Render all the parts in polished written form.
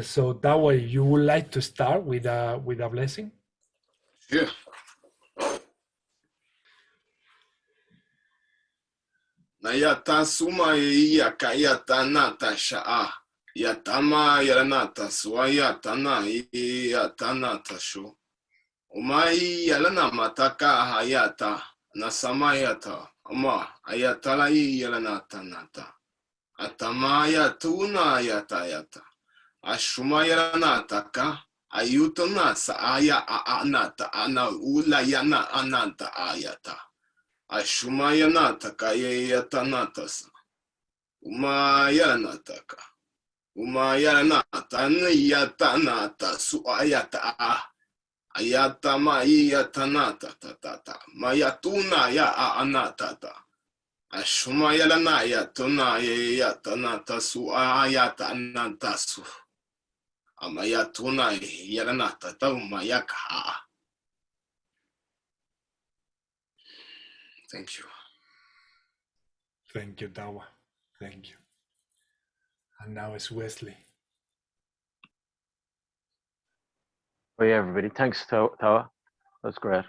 So that way, you would like to start with a blessing? Yeah. Nayata suma yaka yata nata sha'a. Yatama yaranata swayata na yata nata sho. Umai yalana mataka hayata. Nasamayata. Ama ayatala yalanata nata. Atamaya tuna yata yata. Ashuma yaranata ka. Ayutana sa aya anata ana ula yana ananta ayata. Ashumayanata kayatanatasa. Umayanataka. Umayanata niyatanata suayata. Ayata mayatanata tatata. Mayatuna ya anatata. Ashumayanaya tunaya yatanata suayata anatasu. Amayatuna yaranata taumayaka. Thank you. Thank you, Dawa. Thank you. And now it's Wesley. Oh yeah, everybody. Thanks, Tawa. That's great.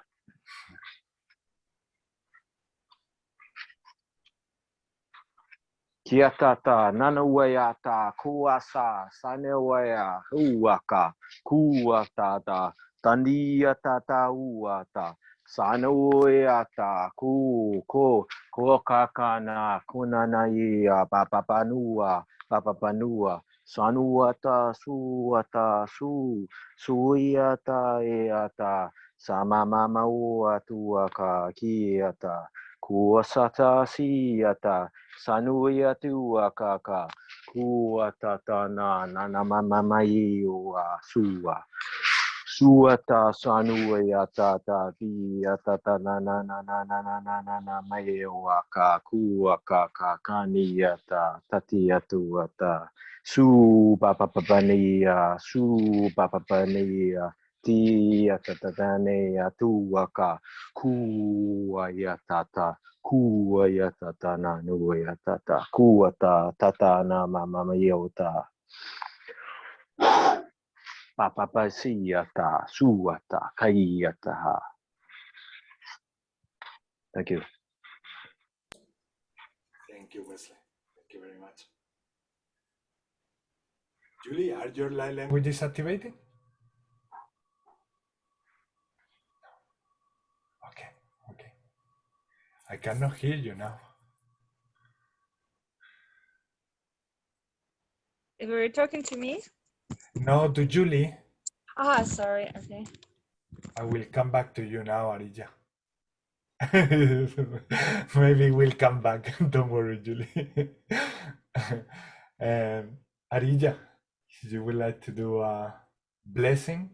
Kia tata, nanawayata, kuasa, sanewaya, uaka, kuatata, tandia tata uata, sanawayata, ko kakana, kunanaia, papapanua, sanuata, suata, suiata, eata, samamama uatuaka, kiata, kuasata, siata, Sanuia tua kaka, kua tatana, nana mama iua, sua. Suata sanuia tata, via tata, na maeua ka, kua kaka, kaniata, tatia tuata. Su papapania, tia tatanea tuaka, kua ya tata. Kua ya tata na nua ya tata. Kua tata na mama yota. Papa siata, suata, kaiata. Thank you. Thank you, Wesley. Thank you very much. Julie, are your light languages activated? Okay, okay. I cannot hear you now. If you were talking to me? No, to Julie. Sorry. Okay. I will come back to you now, Arija. Maybe we'll come back. Don't worry, Julie. Arija, you would like to do a blessing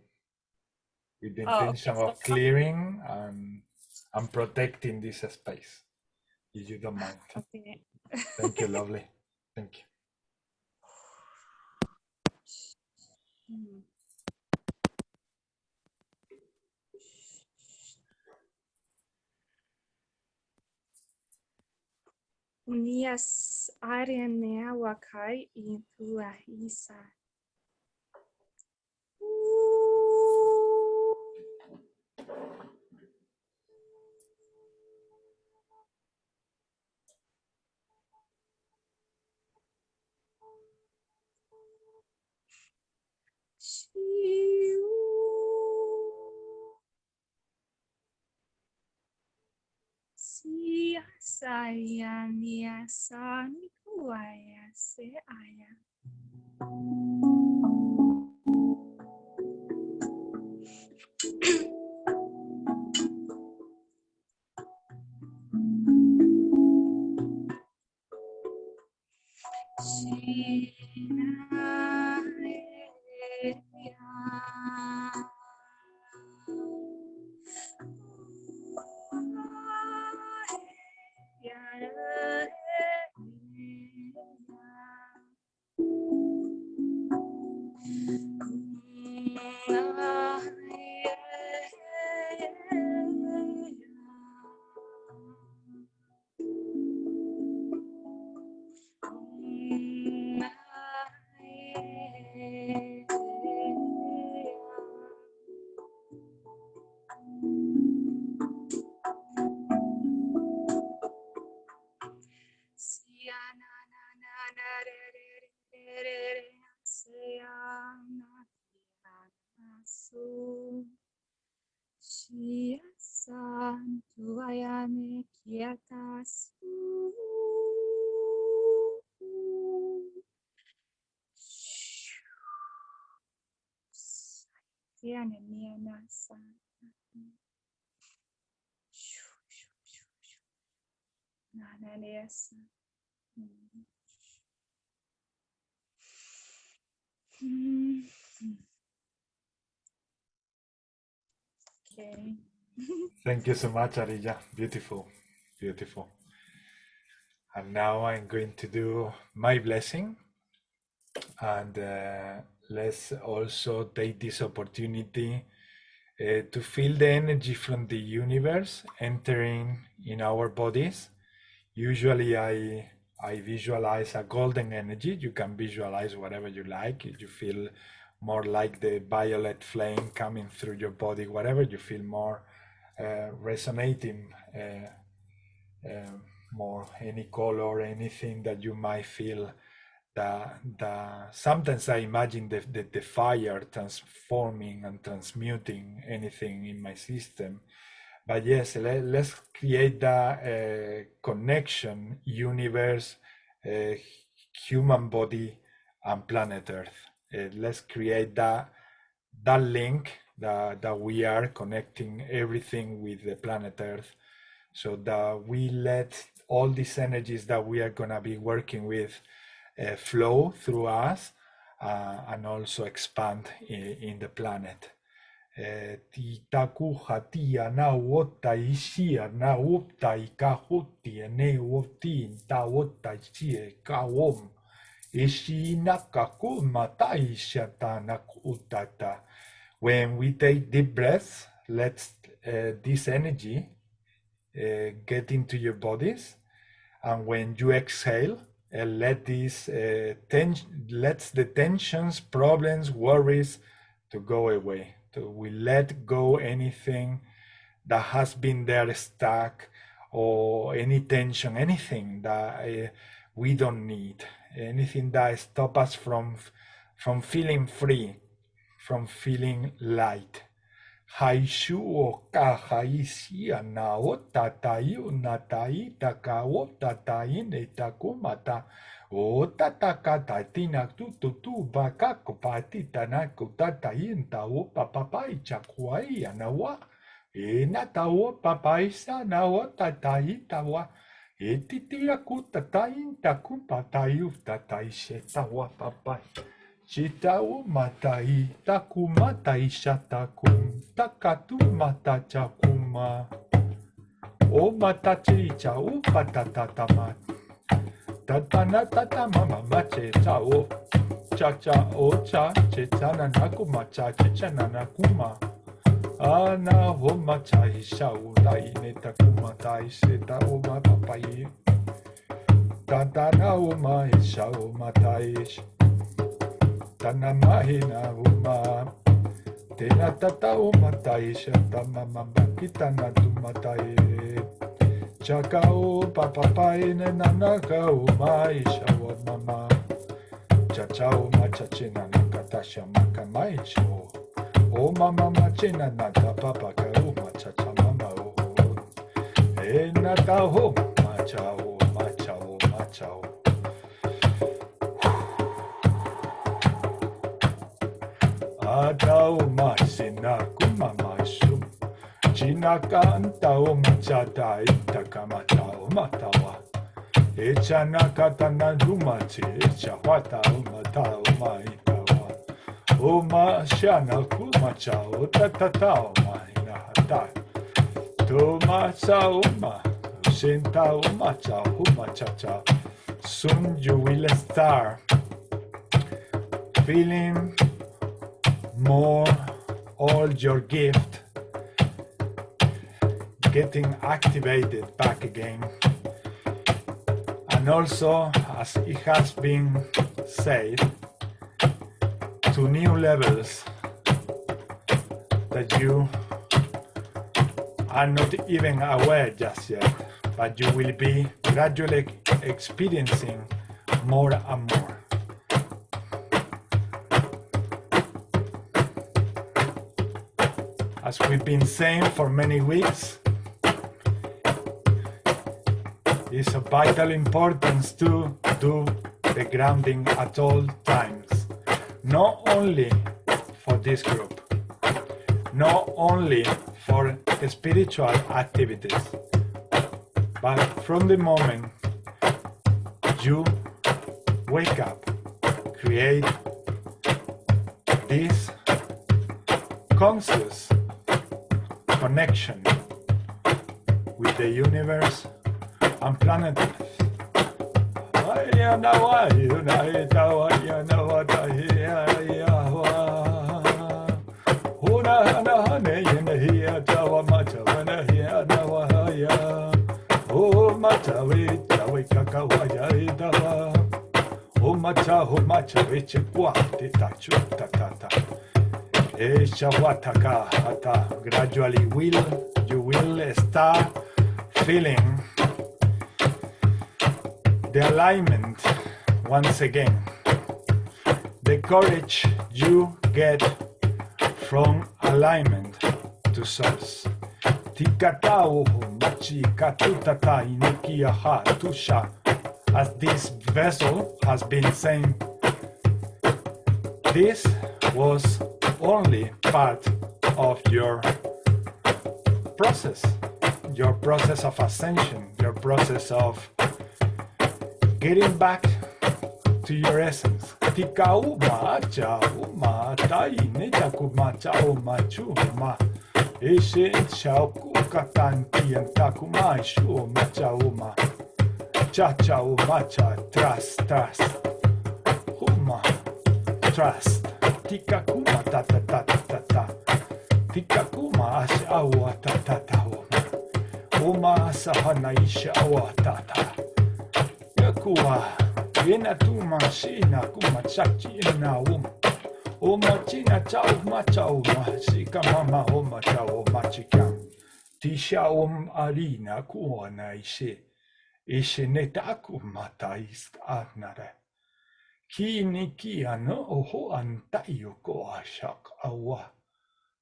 with the intention Okay. of clearing and protecting this space, if you don't mind. Okay. Thank you, lovely. Thank you. Unias arenea wakai in tua isa. Sia saya nia sa nikuaya se aya. Okay. Thank you so much, Arija. Beautiful, beautiful. And now I'm going to do my blessing. And let's also take this opportunity to feel the energy from the universe entering in our bodies. Usually I visualize a golden energy. You can visualize whatever you like. If you feel more like the violet flame coming through your body, whatever you feel more resonating, more any color, anything that you might feel. Sometimes I imagine the fire transforming and transmuting anything in my system. But yes, let's create that connection, universe, human body, and planet Earth. Let's create that link that we are connecting everything with the planet Earth, so that we let all these energies that we are going to be working with flow through us and also expand in the planet. Titakuha tia na wota ishia na wota ikahuti ne woti ta wota ishie kawom ishi nakaku matai shata nakutata. When we take deep breaths, let this energy get into your bodies, and when you exhale, let this let the tensions, problems, worries to go away. So we let go anything that has been there stuck, or any tension, anything that we don't need, anything that stops us from feeling free, from feeling light. Haishu o ka haisia na ota taiu na taita ka ota taine takumata o tataka tatina tu bakako patita na kutata inta o papai chakuai anawa e na ta o papai sa na ota taita wa e titia kutata inta kupataiu tataishe tawa papai. Chitau matai taku matai shatakum takatu mata chakuma o mata chicha o patatatama tatana tatamama mache chao chacha o cha chechana nakuma cha chechana nakuma ana ho macha shau dai ne takuma tai seta o ma papai tatana o ma shau matai Tanamahina uma Tena tata umatai Shatamama kitana tumatai Chakao papapai nanaka umai shawa mama Chachao machachina nakatasha makamai sho O mama machina nata papa kauma chachamama o Enata ho machao machao machao Atao masina kumamashu Chinaka antao machata itakamatao matawa Echanaka tanadumachi Echawata umatao maitawa Oma shana kumachao tatatao mainahata Toma sauma Shentao machao machacha Soon you will start feeling more all your gift getting activated back again, and also, as it has been said, to new levels that you are not even aware just yet, but you will be gradually experiencing more and more. As we've been saying for many weeks, it's of vital importance to do the grounding at all times, not only for this group, not only for spiritual activities, but from the moment you wake up, create this conscious connection with the universe and planet Earth. Gradually you will start feeling the alignment once again, the courage you get from alignment to source. As this vessel has been saying, this was only part of your process of ascension, your process of getting back to your essence. Trust. Tikakuma ta ta ta ta ta. Tikakuma ash awa ta ta ta oma. Oma sahana isha awa ta ta. Yakua. Yena tuma shina kuma chachi ina Oma china chau macha oma. Shika mama oma chau machikam. Tisha arina kuona ishe. Ishe netakuma ta ist adnare. Kini kia no oho antayo ko ashak awa.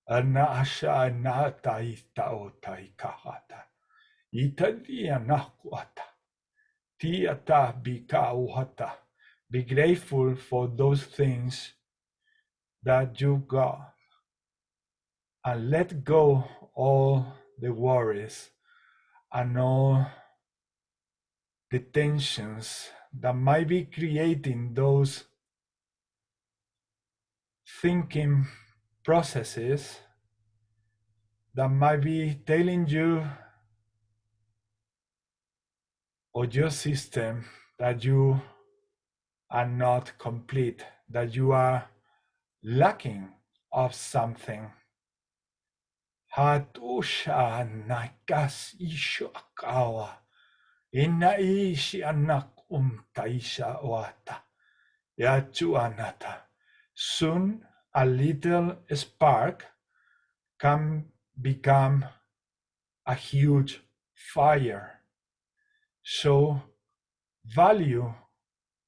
Ana asha na taita o taikahata. Italia nakuata. Tiata bika uhata. Be grateful for those things that you got. And let go all the worries and all the tensions that might be creating those thinking processes that might be telling you or your system that you are not complete, that you are lacking of something. Hatusha nakas ishakawa. Inaishi anak taisha oata. Yachuanata. Soon a little spark can become a huge fire. So value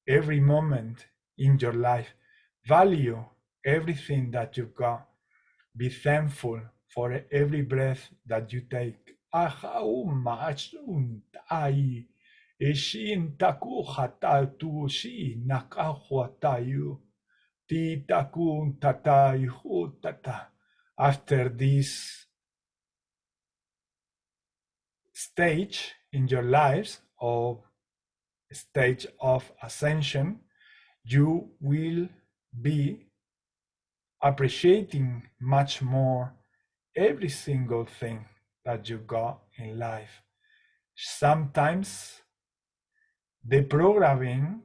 every moment in your life. Value everything that you've got. Be thankful for every breath that you take. Ai eshin taku hatatu shi nakahuatayu ti takun tatai hutata. After this stage in your lives or stage of ascension, you will be appreciating much more every single thing that you got in life. Sometimes the programming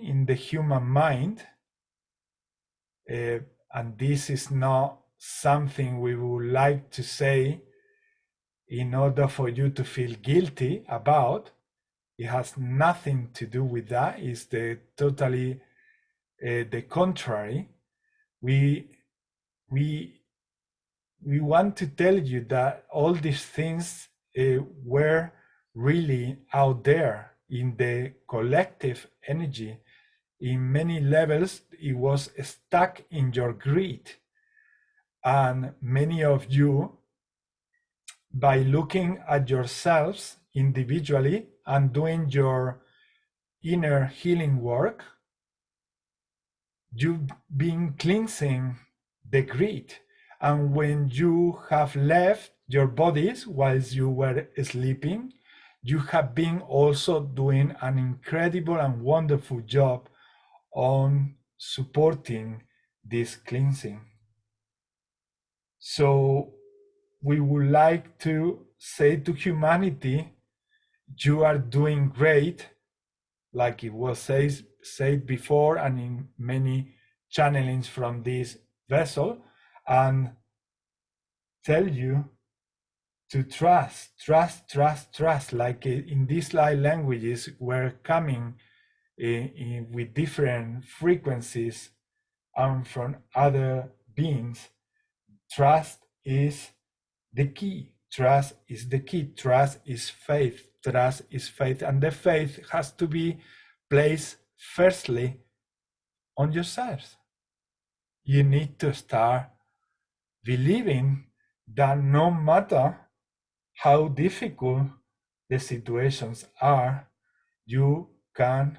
in the human mind, and this is not something we would like to say in order for you to feel guilty about. It has nothing to do with that. It's totally the contrary. We want to tell you that all these things were really out there in the collective energy. In many levels, it was stuck in your greed. And many of you, by looking at yourselves individually and doing your inner healing work, you've been cleansing the greed. And when you have left your bodies whilst you were sleeping, you have been also doing an incredible and wonderful job on supporting this cleansing. So we would like to say to humanity, you are doing great, like it was said before and in many channelings from this vessel, and tell you to trust, like in these light languages we're coming with different frequencies and from other beings. Trust is the key. Trust is the key. Trust is faith. Trust is faith. And the faith has to be placed firstly on yourselves. You need to start believing that no matter how difficult the situations are, you can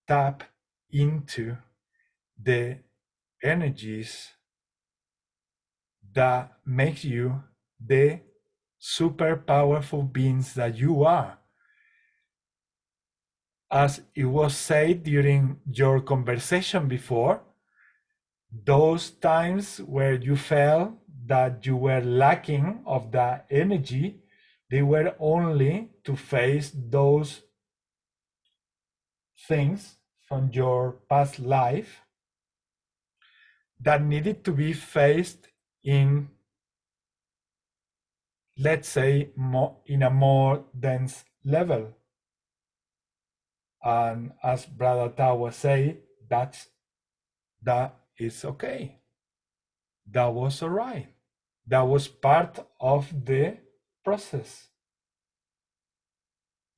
tap into the energies that make you the super powerful beings that you are. As it was said during your conversation before, those times where you felt that you were lacking of that energy, they were only to face those things from your past life that needed to be faced in, let's say, in a more dense level. And as Brother Tao was saying, that is okay. That was all right. That was part of the process.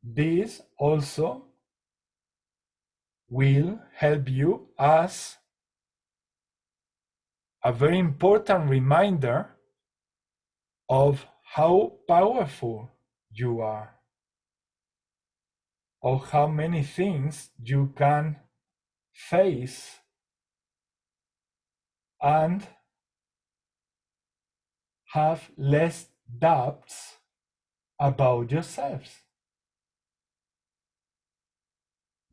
This also will help you as a very important reminder of how powerful you are, of how many things you can face and have less doubts about yourselves.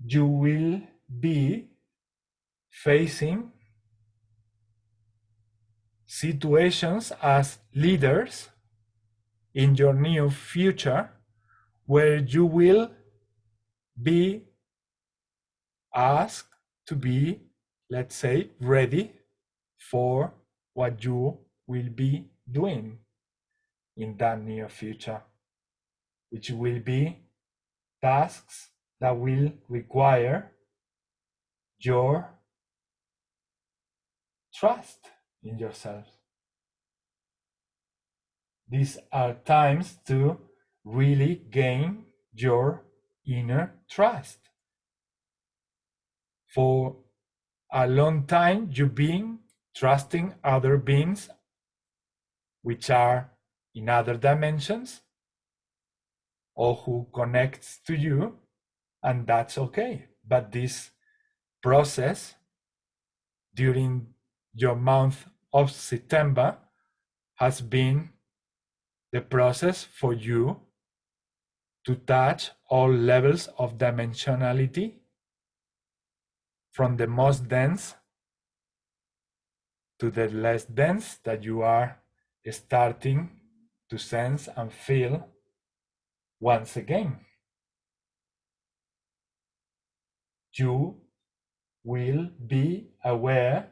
You will be facing situations as leaders in your near future where you will be asked to be, let's say, ready for what you will be doing in that near future, which will be tasks that will require your trust in yourself. These are times to really gain your inner trust. For a long time, you've been trusting other beings which are in other dimensions or who connects to you, and that's okay. But this process during your month of September has been the process for you to touch all levels of dimensionality, from the most dense to the less dense that you are starting to sense and feel once again. You will be aware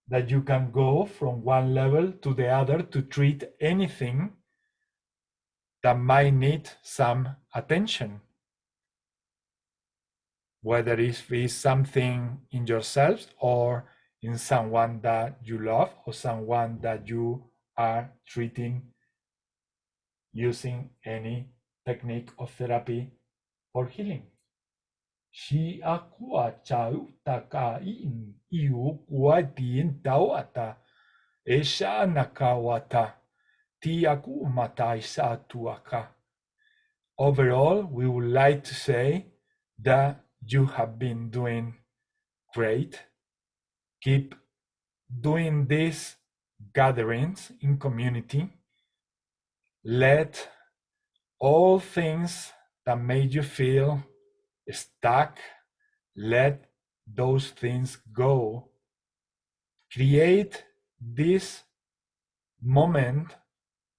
that you can go from one level to the other to treat anything that might need some attention, whether it is something in yourself or in someone that you love or someone that you are treating using any technique of therapy or healing. Shi akua chau taka in iu kuatin tawata esha nakawata tiaku matai satuaka. Overall, we would like to say that you have been doing great. Keep doing this gatherings in community. Let all things that made you feel stuck, let those things go. Create this moment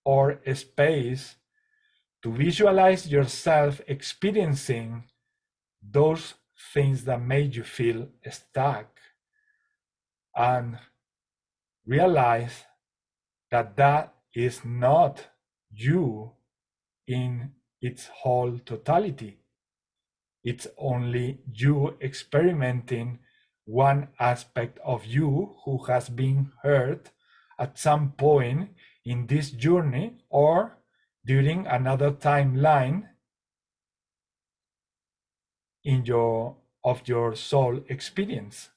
or space to visualize yourself experiencing those things that made you feel stuck, and realize that that is not you in its whole totality. It's only you experimenting one aspect of you who has been hurt at some point in this journey or during another timeline of your soul experience.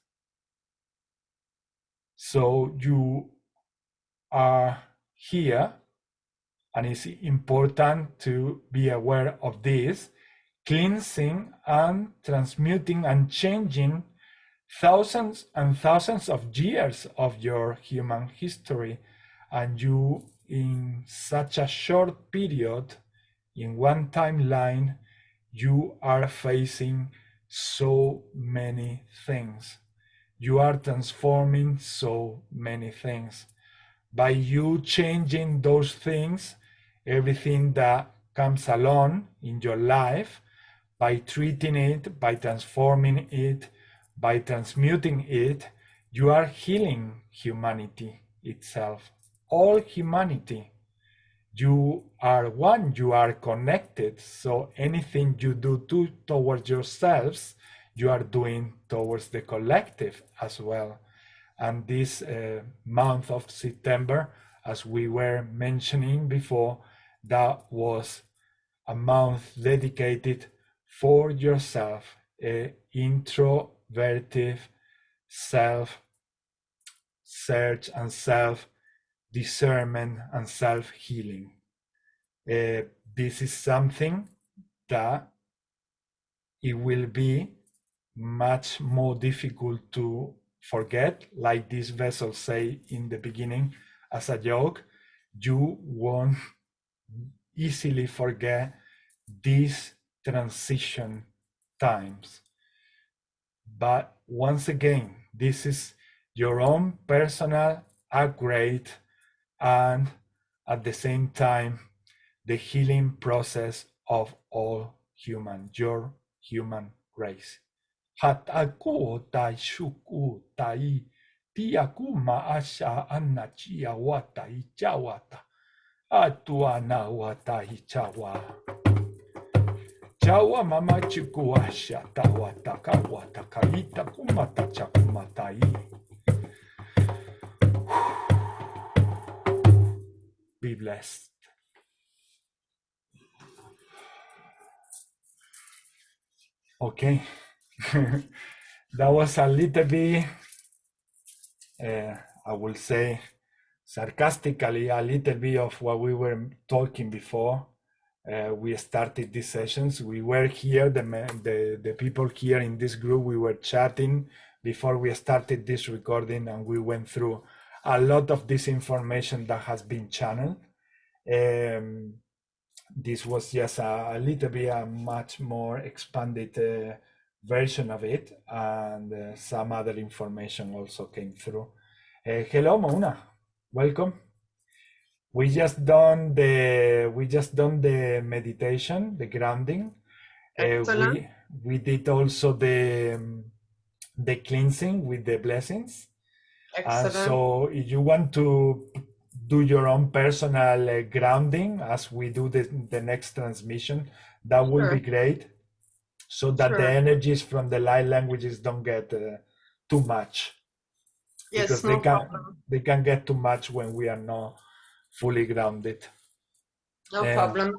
So you are here, and it's important to be aware of this, cleansing and transmuting and changing thousands and thousands of years of your human history, and you in such a short period, in one timeline, you are facing so many things. You are transforming so many things. By you changing those things, everything that comes along in your life, by treating it, by transforming it, by transmuting it, you are healing humanity itself, all humanity. You are one, you are connected, so anything you do towards yourselves, you are doing towards the collective as well. And this month of September, as we were mentioning before, that was a month dedicated for yourself, introvertive self-search and self-discernment and self-healing. This is something that it will be much more difficult to forget, like this vessel say in the beginning as a joke. You won't easily forget these transition times. But once again, this is your own personal upgrade, and at the same time, the healing process of all human, your human race. Hataku tai shuku tai tiaku maasha anachia wata ichawata atuana wata ichawa. Chawa mama chikuasha tawata kawata kaita kumata chakumatai. Be blessed. Okay. That was a little bit, I will say, sarcastically, a little bit of what we were talking before. We started these sessions. We were here, the people here in this group, we were chatting before we started this recording, and we went through a lot of this information that has been channeled. This was just a little bit a much more expanded version of it, and some other information also came through. Hello, Mona, welcome. We just done the meditation, the grounding. We did also the cleansing with the blessings. So if you want to do your own personal grounding as we do the next transmission, that will be great, so that the energies from the light languages don't get too much. Yes, because they can get too much when we are not fully grounded. No problem.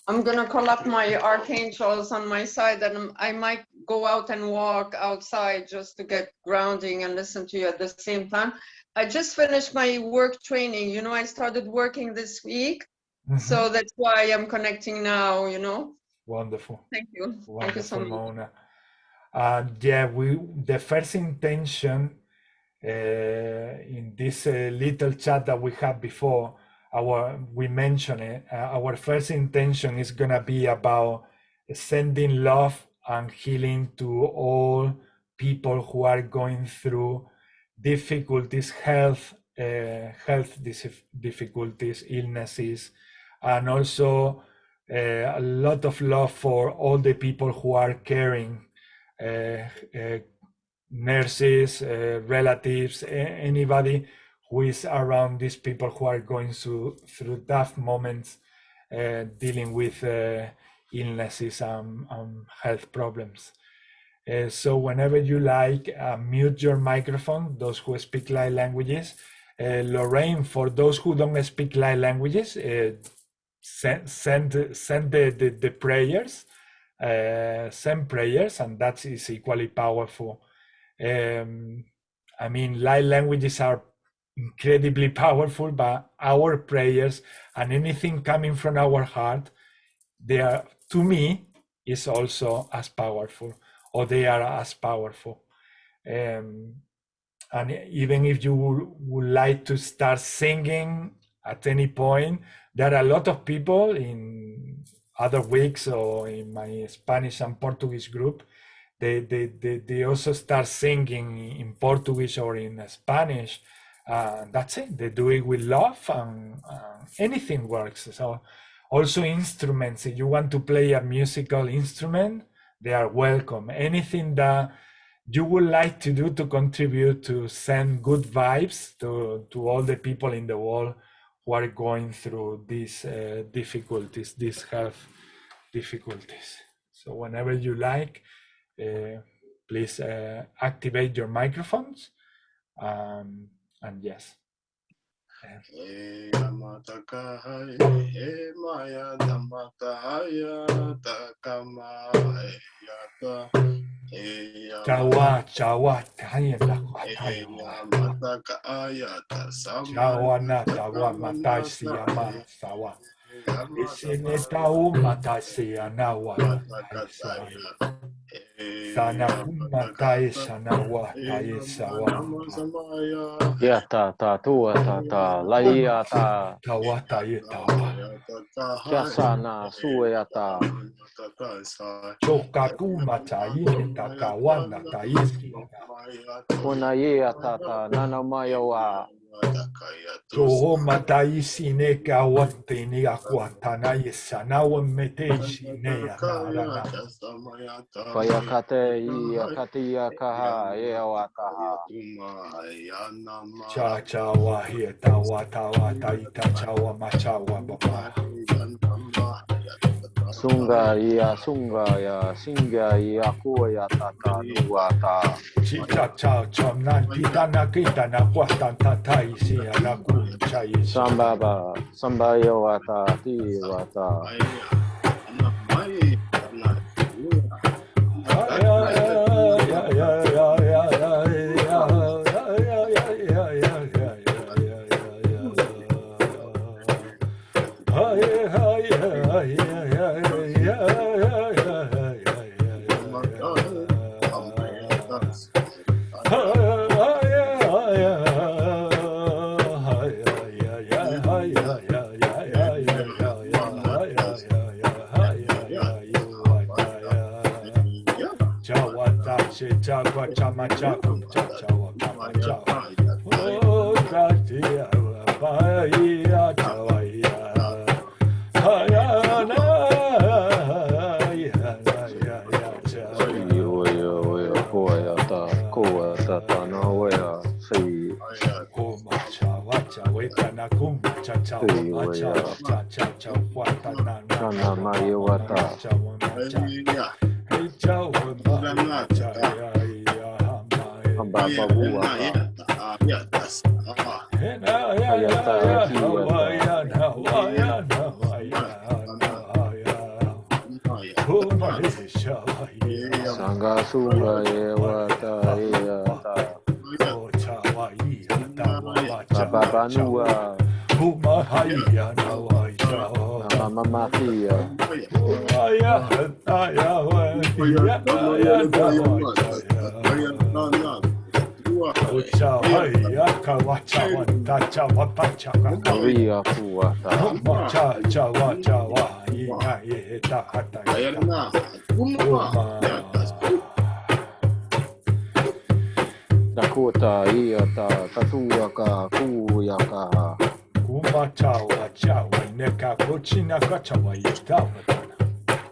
I'm gonna call up my archangels on my side, and I might go out and walk outside just to get grounding and listen to you at the same time. I just finished my work training. You know, I started working this week, so that's why I'm connecting now. You know. Wonderful. Thank you. Wonderful, thank you so much. Mona. Yeah, the first intention in this little chat that we had before, we mentioned it. Our first intention is gonna be about sending love and healing to all people who are going through difficulties, health difficulties, illnesses, and also a lot of love for all the people who are caring, nurses, relatives, anybody who is around these people who are going through tough moments, dealing with illnesses and health problems. So whenever you like, mute your microphone, those who speak light languages. Lorraine, for those who don't speak light languages, send the prayers, send prayers, and that is equally powerful. I mean, light languages are incredibly powerful, but our prayers and anything coming from our heart, they are, to me, is also as powerful, or they are as powerful. And even if you would like to start singing at any point, there are a lot of people in other weeks or in my Spanish and Portuguese group, they also start singing in Portuguese or in Spanish. That's it. They do it with love, and anything works. So also instruments, if you want to play a musical instrument, they are welcome. Anything that you would like to do to contribute to send good vibes to all the people in the world who are going through these difficulties, these health difficulties. So whenever you like, please activate your microphones, and yes. Chawa, chawa, taya na kwataya. Chawa na tawa matai siyama sawa. Isine tau matai siyanawa matai sawa. Sana matai sanawa tai sawa. Ya ta tua ta laia ta Tawa tai tawa. ya sana suya ta Chokaku matai takawana tai siyana. kuna ya ta nana mayawa Joho matai sine kawate ni akwatana yesana wa meteishi ne atarana. kaya kate ya katia kaha ya wataha Cha cha wa hieta wa tawa taita cha wa machawa baba. sunga ya singa ya kuwa ya tata nuata Chicha cha cha nan kita na kita na kwata tata isi ala kuncha isi. samba ya wata ti wata sanga sunga ya wata ya ta baba nua mama mafia Ucha haya kawacha wanta chawa pacha kaka. Ria kuata. Cha chawa chawa ina yeta hata yeta. Dakota iata tatuaka kuyaka. Kuma chawa chawa neka kochina kachawa yeta watana.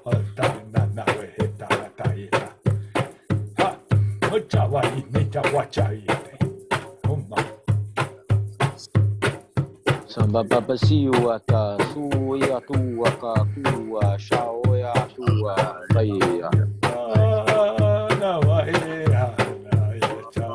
Altana na weheta hata yeta. Ha, chawa ineta wacha yete. Samba baba siuata suya tuaka kua shaoya tua raya. Na wahea na yeta.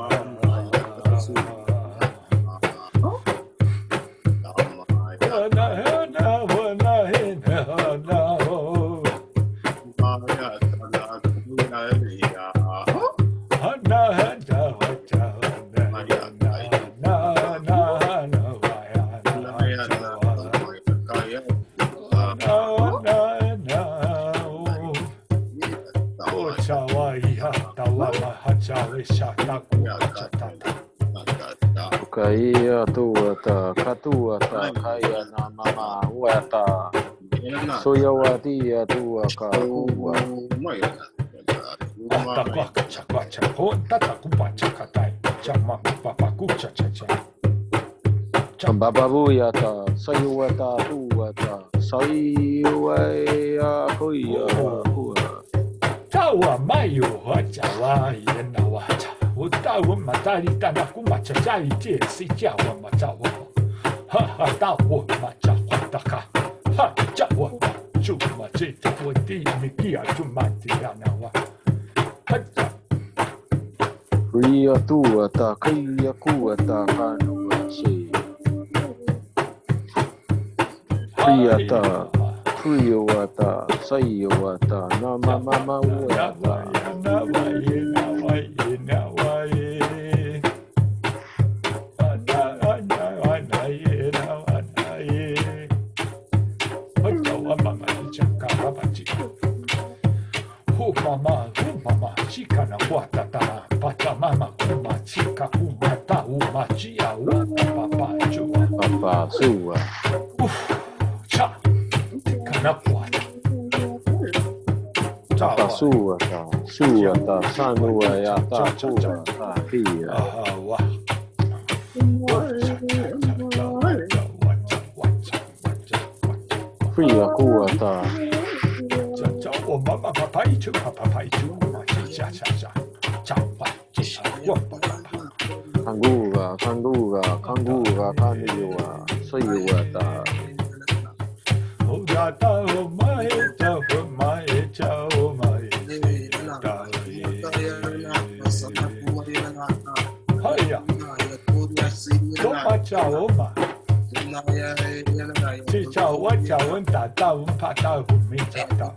Kaya tuata katuata kaya na mama wata. Soyawati tuaka kua. Chambababuya sayuata tuata sayuaya kuya kua. Tawa mayo hachawa yena wacha. Utawa matari tana kumacha chai tie si chawa machawa. Ha ha tawa macha kwataka. Ha chawa chuma chita wati mikia chumati yanawa. Hacha. Ria tuata kaya kuata kanua si. Priata priwata sayuata nama mama wata. Mama, chica na guatata, pachamama, kuma, chica, kuma, ta, uma, chia, wata, papa, chua. Papa sua. Cha, chica na guata. Papa sua ta sanua ya ta tua ta pia. Wa. Pria kua ta. Oh, mama, papa, chu, kuma, cha, cha, cha. Cha, wa, cha, wa, papa. Kangura kaniwa sayua ta. Oh, gata, oh, my, cha, oh, my, cha, oh, my. Hiya. Toma, cha, oh, my. Chicha, what, cha, oh, ta, ta, oh, pa, ta, oh, me, cha, ta.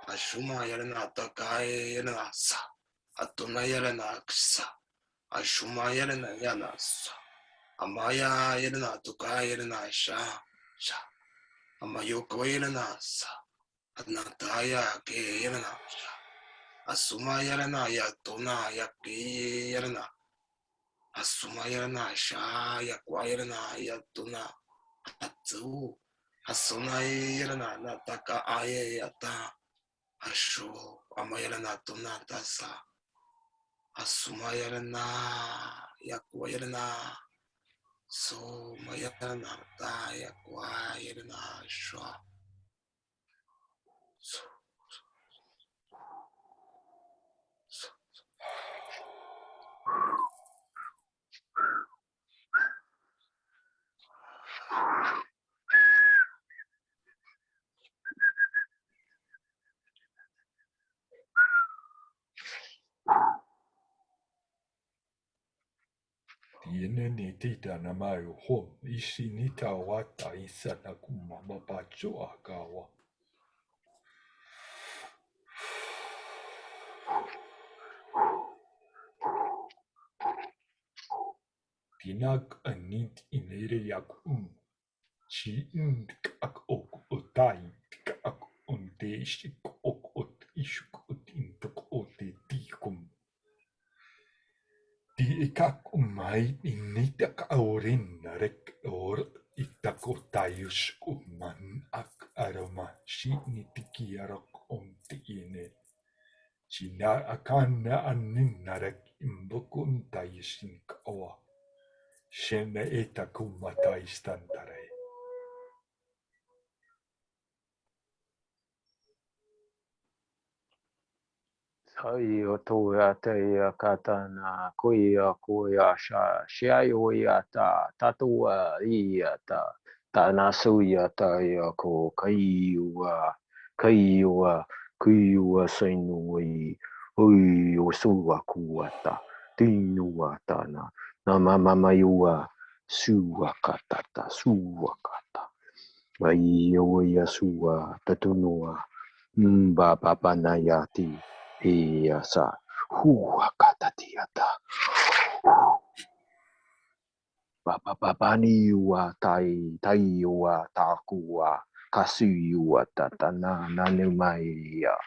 Ashuma yarana takai yarana sa. Atuna yarana ksa. Ashuma yarana yana sa. Amaya yarana tukai yarana sha. Amayoko yarana sa. Anataya ke yarana sha. Asuma yarana yatuna yaki yarana. Asuma yarana sha yakwa yarana yatuna. Atu. Asuna yarana nataka aye yata. Asho amayarana tonata sa asumayarana yakwayarana so mayarana ta yakwayarana shwa so Tiene ni tita na mai hom ishi ni ta wata isa na kuma mapacho akawa. Tinak anit inere yak chi ak ok otai ak onte shik ok ot ishuk ot intok ote tikum. Di ikak umai initak aurin narek or itak otayus kuman ak aroma shi nitiki arok onte ine. China akan anin narek imbokun tayusin kawa. Shena eta kumata istantare. Sai o tō te katana koia shiai o ia ta tatua ia ta nā sui ta ia ko kaiua sainu ui o sua kuata tinua tana na mama iua sua kata mai o ia sua tatunua ba papa na yati ia sa hua kata tiata papa ni ua tai ua takua kasi ua tatana nane mai ia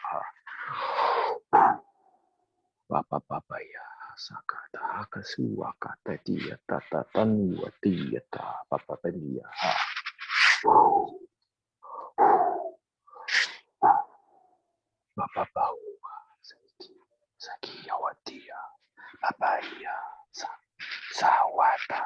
papa ya sakata hakasua kata tiata tatanua tiata papa pelia papa Saki Yawatia, Papaya, Sawata.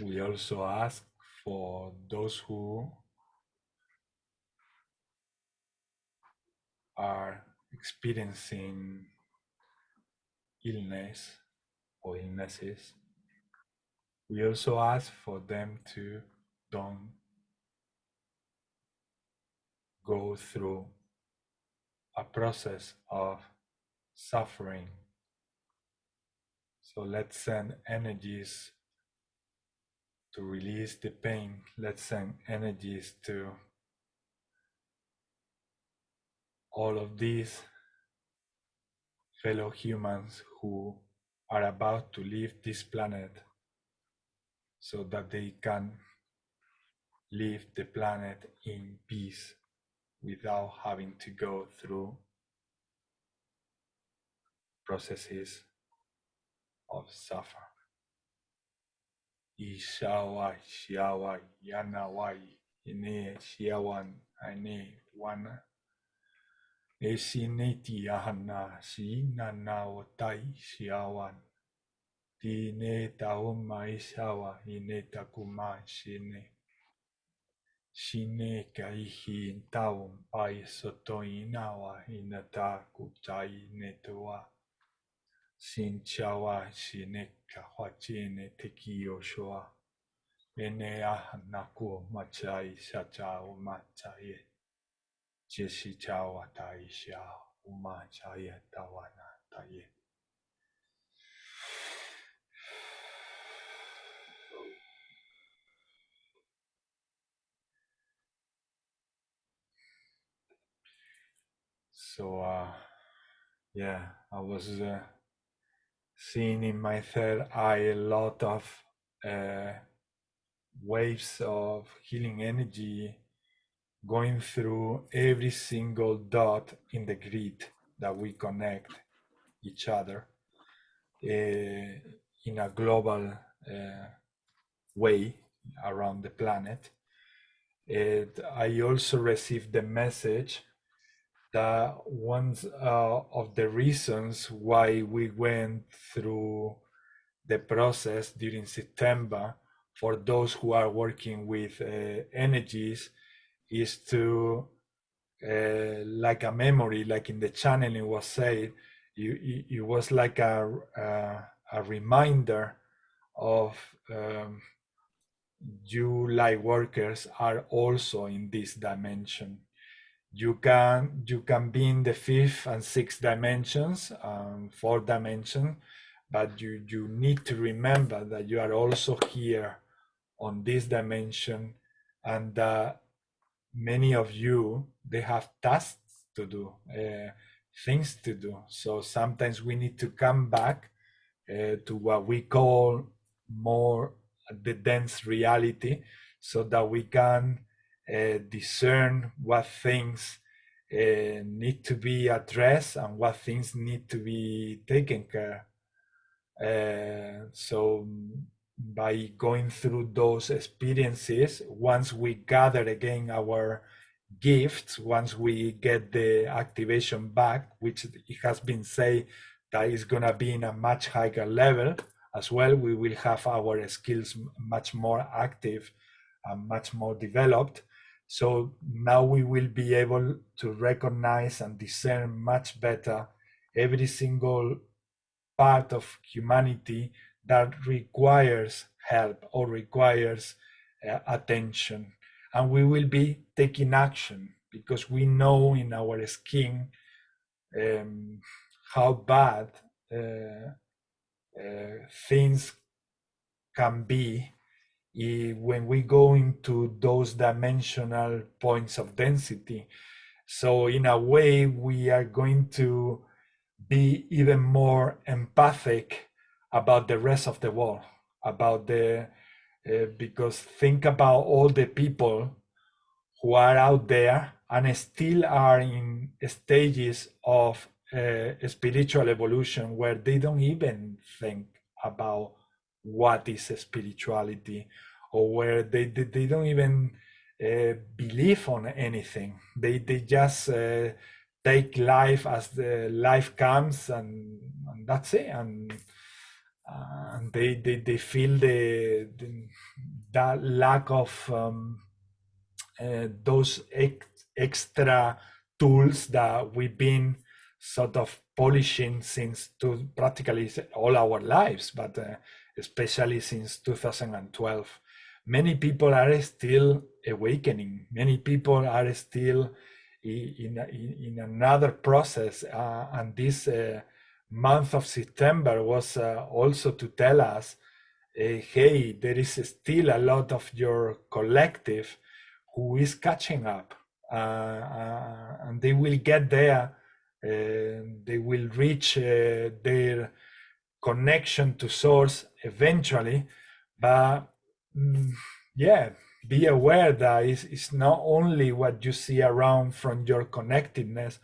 We also ask for those who are experiencing illness or illnesses. We also ask for them to don't go through a process of suffering. So let's send energies to release the pain. Let's send energies to all of these fellow humans who are about to leave this planet so that they can leave the planet in peace without having to go through processes of suffer. Ishawa, Shiawa, Yanawai, Ine, Shiawan, Ane, Wana. Esineti Yahana, Si Nana, Otai, Shiawan. Dine Tauma Ishawa, Ine Takuma, Shine. Shine Kaihi Taum, Pai Sotoinawa, Inata Kutai Netoa. Sin chawa shineka huachine tekio shoa. Enea naku machai shacha umachaye. Jeshi chawa taisha umachaye tawana taye. So, I was seeing in my third eye a lot of waves of healing energy going through every single dot in the grid that we connect each other in a global way around the planet. And I also received the message that one of the reasons why we went through the process during September for those who are working with energies is to like a memory, like in the channeling was said, it was like a reminder of you light workers are also in this dimension. You can be in the 5th and 6th dimensions, 4th dimension, but you need to remember that you are also here on this dimension, and many of you, they have tasks to do, things to do. So sometimes we need to come back to what we call more the dense reality, so that we can discern what things need to be addressed and what things need to be taken care. So by going through those experiences, once we gather again our gifts, once we get the activation back, which it has been said that is going to be in a much higher level as well, we will have our skills much more active and much more developed. So now we will be able to recognize and discern much better every single part of humanity that requires help or requires attention. And we will be taking action because we know in our skin how bad things can be when we go into those dimensional points of density. So in a way, we are going to be even more empathic about the rest of the world, about because think about all the people who are out there and still are in stages of spiritual evolution where they don't even think about what is spirituality, or where they don't even believe on anything. They just take life as the life comes, and that's it. And they feel that lack of those extra tools that we've been sort of polishing since practically all our lives, but especially since 2012. Many people are still awakening. Many people are still in another process, and this month of September was also to tell us, hey, there is still a lot of your collective who is catching up, and they will get there. They will reach their connection to source eventually, but yeah, be aware that it's not only what you see around from your connectedness,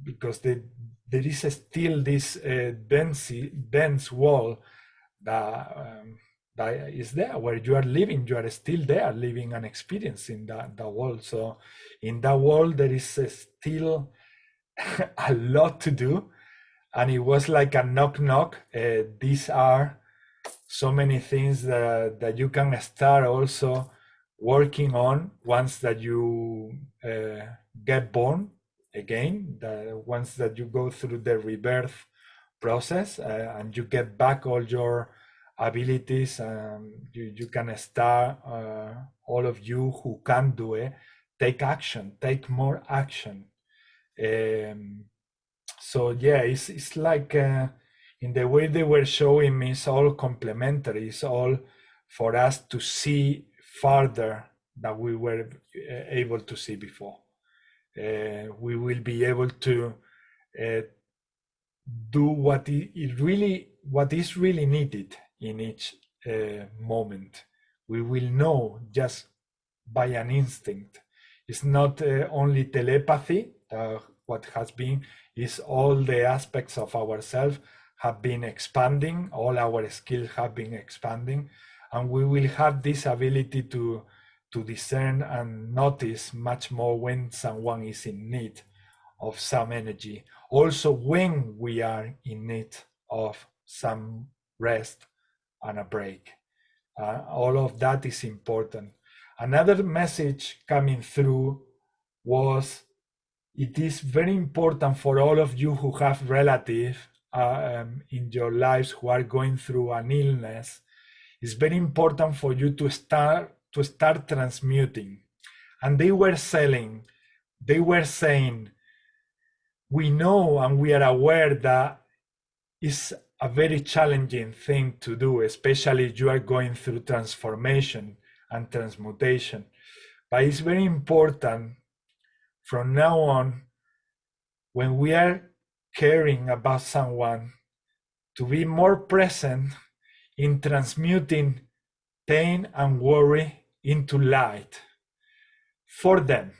because there is still this dense wall that is there where you are living. You are still there living and experiencing that world. So in that world there is still a lot to do, and it was like a knock. These are so many things that you can start also working on once that you get born again, once that you go through the rebirth process, and you get back all your abilities. You can start, all of you who can do it, take action, take more action. So yeah, it's like in the way they were showing me, it's all complementary. It's all for us to see farther than we were able to see before. We will be able to do what is really needed in each moment. We will know just by an instinct. It's not only telepathy. What has been is all the aspects of ourselves have been expanding. All our skills have been expanding, and we will have this ability to discern and notice much more when someone is in need of some energy. Also, when we are in need of some rest and a break. All of that is important. Another message coming through was, it is very important for all of you who have relatives in your lives who are going through an illness. It's very important for you to start transmuting. And they were saying, we know and we are aware that it's a very challenging thing to do, especially if you are going through transformation and transmutation. But it's very important from now on, when we are caring about someone, to be more present in transmuting pain and worry into light for them.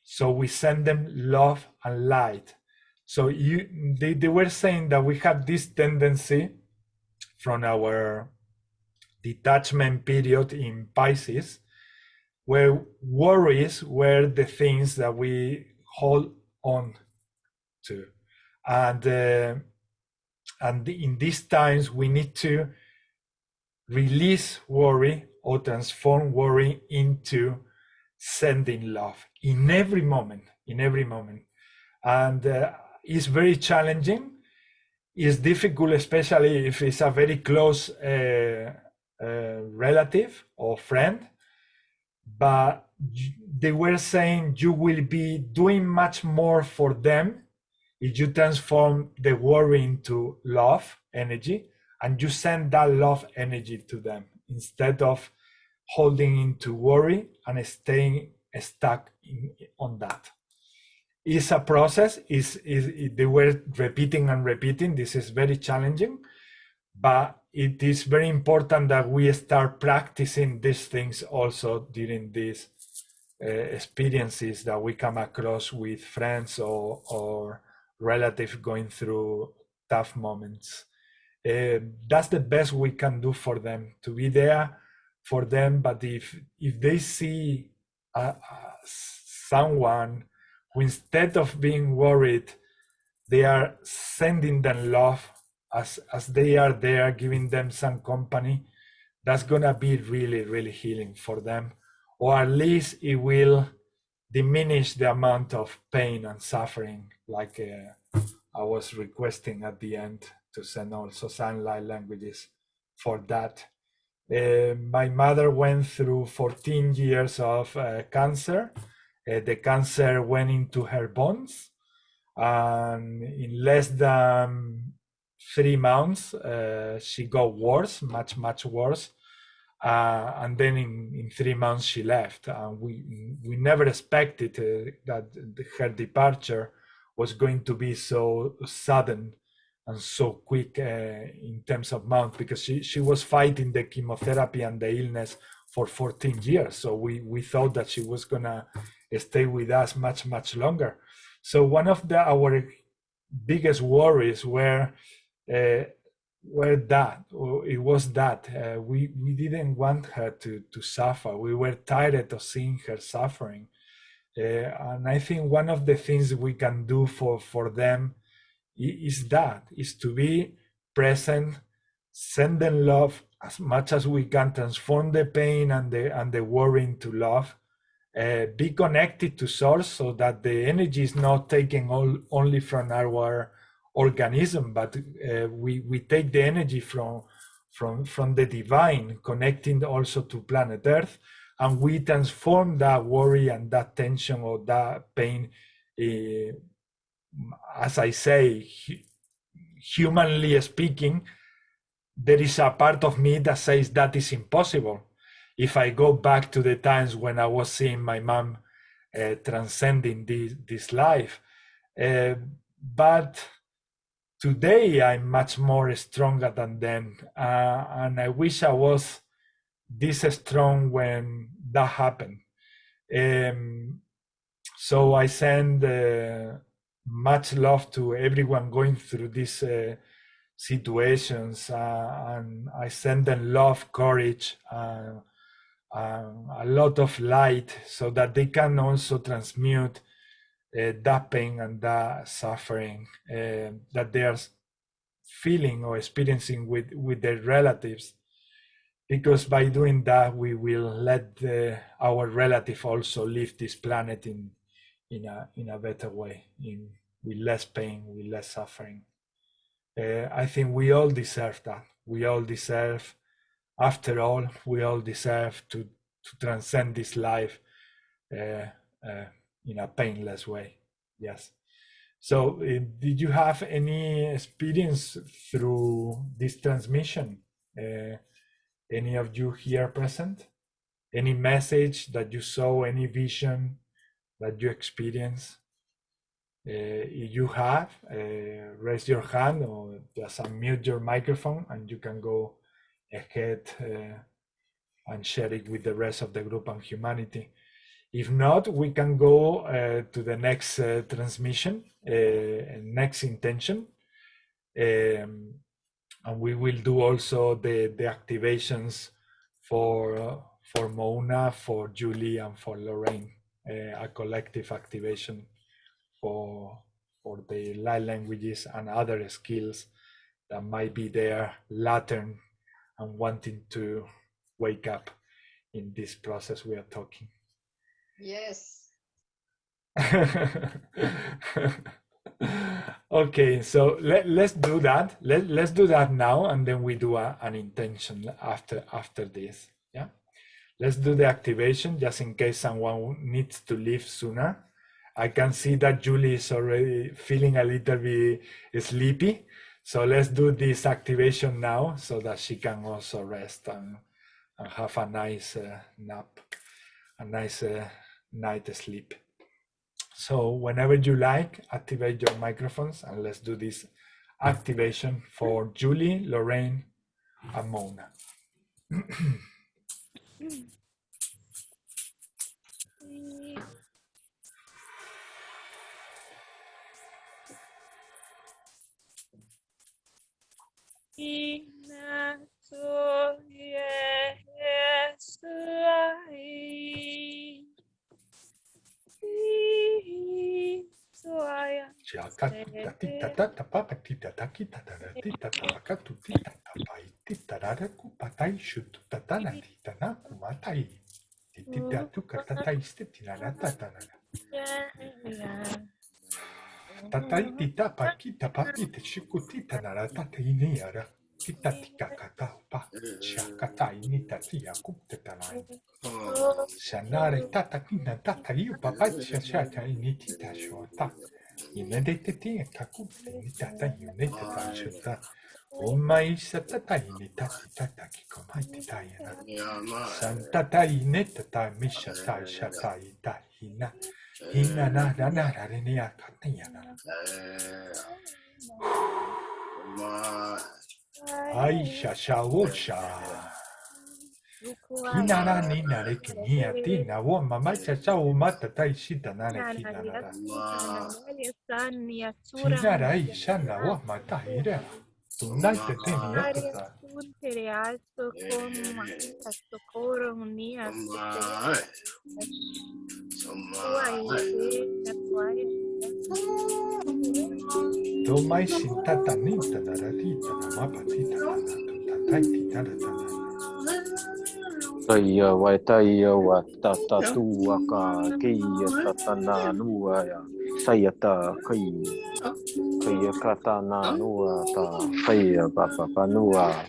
So we send them love and light. So they were saying that we have this tendency from our detachment period in Pisces, where worries were the things that we hold on to. And in these times, we need to release worry or transform worry into sending love in every moment. And it's very challenging. It's difficult, especially if it's a very close relative or friend. But they were saying you will be doing much more for them if you transform the worry into love energy and you send that love energy to them instead of holding into worry and staying stuck on that. It's a process. They were repeating and repeating. This is very challenging, but it is very important that we start practicing these things also during these experiences that we come across with friends or relatives going through tough moments. That's the best we can do for them, to be there for them. But if they see someone who, instead of being worried, they are sending them love as they are there, giving them some company, that's gonna be really, really healing for them. Or at least it will diminish the amount of pain and suffering, like I was requesting at the end to send also sign languages for that. My mother went through 14 years of cancer. The cancer went into her bones, and in less than 3 months, she got worse, much worse. And then in 3 months she left. We never expected that her departure was going to be so sudden and so quick in terms of months, because she was fighting the chemotherapy and the illness for 14 years. So we thought that she was gonna stay with us much longer. So one of our biggest worries were that we didn't want her to suffer. We were tired of seeing her suffering, and I think one of the things we can do for them is to be present, send them love as much as we can, transform the pain and the worry into love, be connected to source, so that the energy is not taken only from our organism, but we take the energy from the divine, connecting also to planet Earth, and we transform that worry and that tension or that pain. As I say, humanly speaking, there is a part of me that says that is impossible. If I go back to the times when I was seeing my mom transcending this life, but today I'm much more stronger than then, and I wish I was this strong when that happened. So I send much love to everyone going through these situations, and I send them love, courage, a lot of light, so that they can also transmute that pain and that suffering that they are feeling or experiencing with their relatives, because by doing that we will let our relative also leave this planet in in a better way, with less pain, with less suffering. I think we all deserve that. We all deserve, after all, we all deserve to transcend this life in a painless way. Yes. So did you have any experience through this transmission? Any of you here present? Any message that you saw, any vision that you experienced? If you have, raise your hand or just unmute your microphone and you can go ahead and share it with the rest of the group and humanity. If not, we can go to the next transmission, next intention. And we will do also the activations for Mona, for Julie, and for Lorraine, a collective activation for the light languages and other skills that might be there latent and wanting to wake up in this process we are talking. Yes. Okay, so let's do that. Let's do that now, and then we do an intention after this. Yeah, let's do the activation just in case someone needs to leave sooner. I can see that Julie is already feeling a little bit sleepy, so let's do this activation now so that she can also rest and have a nice nap, a nice night sleep. So whenever you like, activate your microphones and let's do this activation for Julie, Lorraine, and Mona. Shanare tata kina tata yu papa shashata initita shota. Inedete kakuta initata yuneta shota. Omai satata initati tata kikomaiti tayana. Santata inetata mishata shata ita hina. Hina na na renia katayana. Aisha shawosha. Kinara ni nare kinia tina wo mama chacha wo mata tai shita nare kinara. Kinara isha na wo mata ira. Tunai te teni etata. Tomai shintata nita naratita na mapatita na tutatai tita na. Taya waitaya watata tuaka kia tatana nuaya sayata kaya katana nua ta kaya papa panua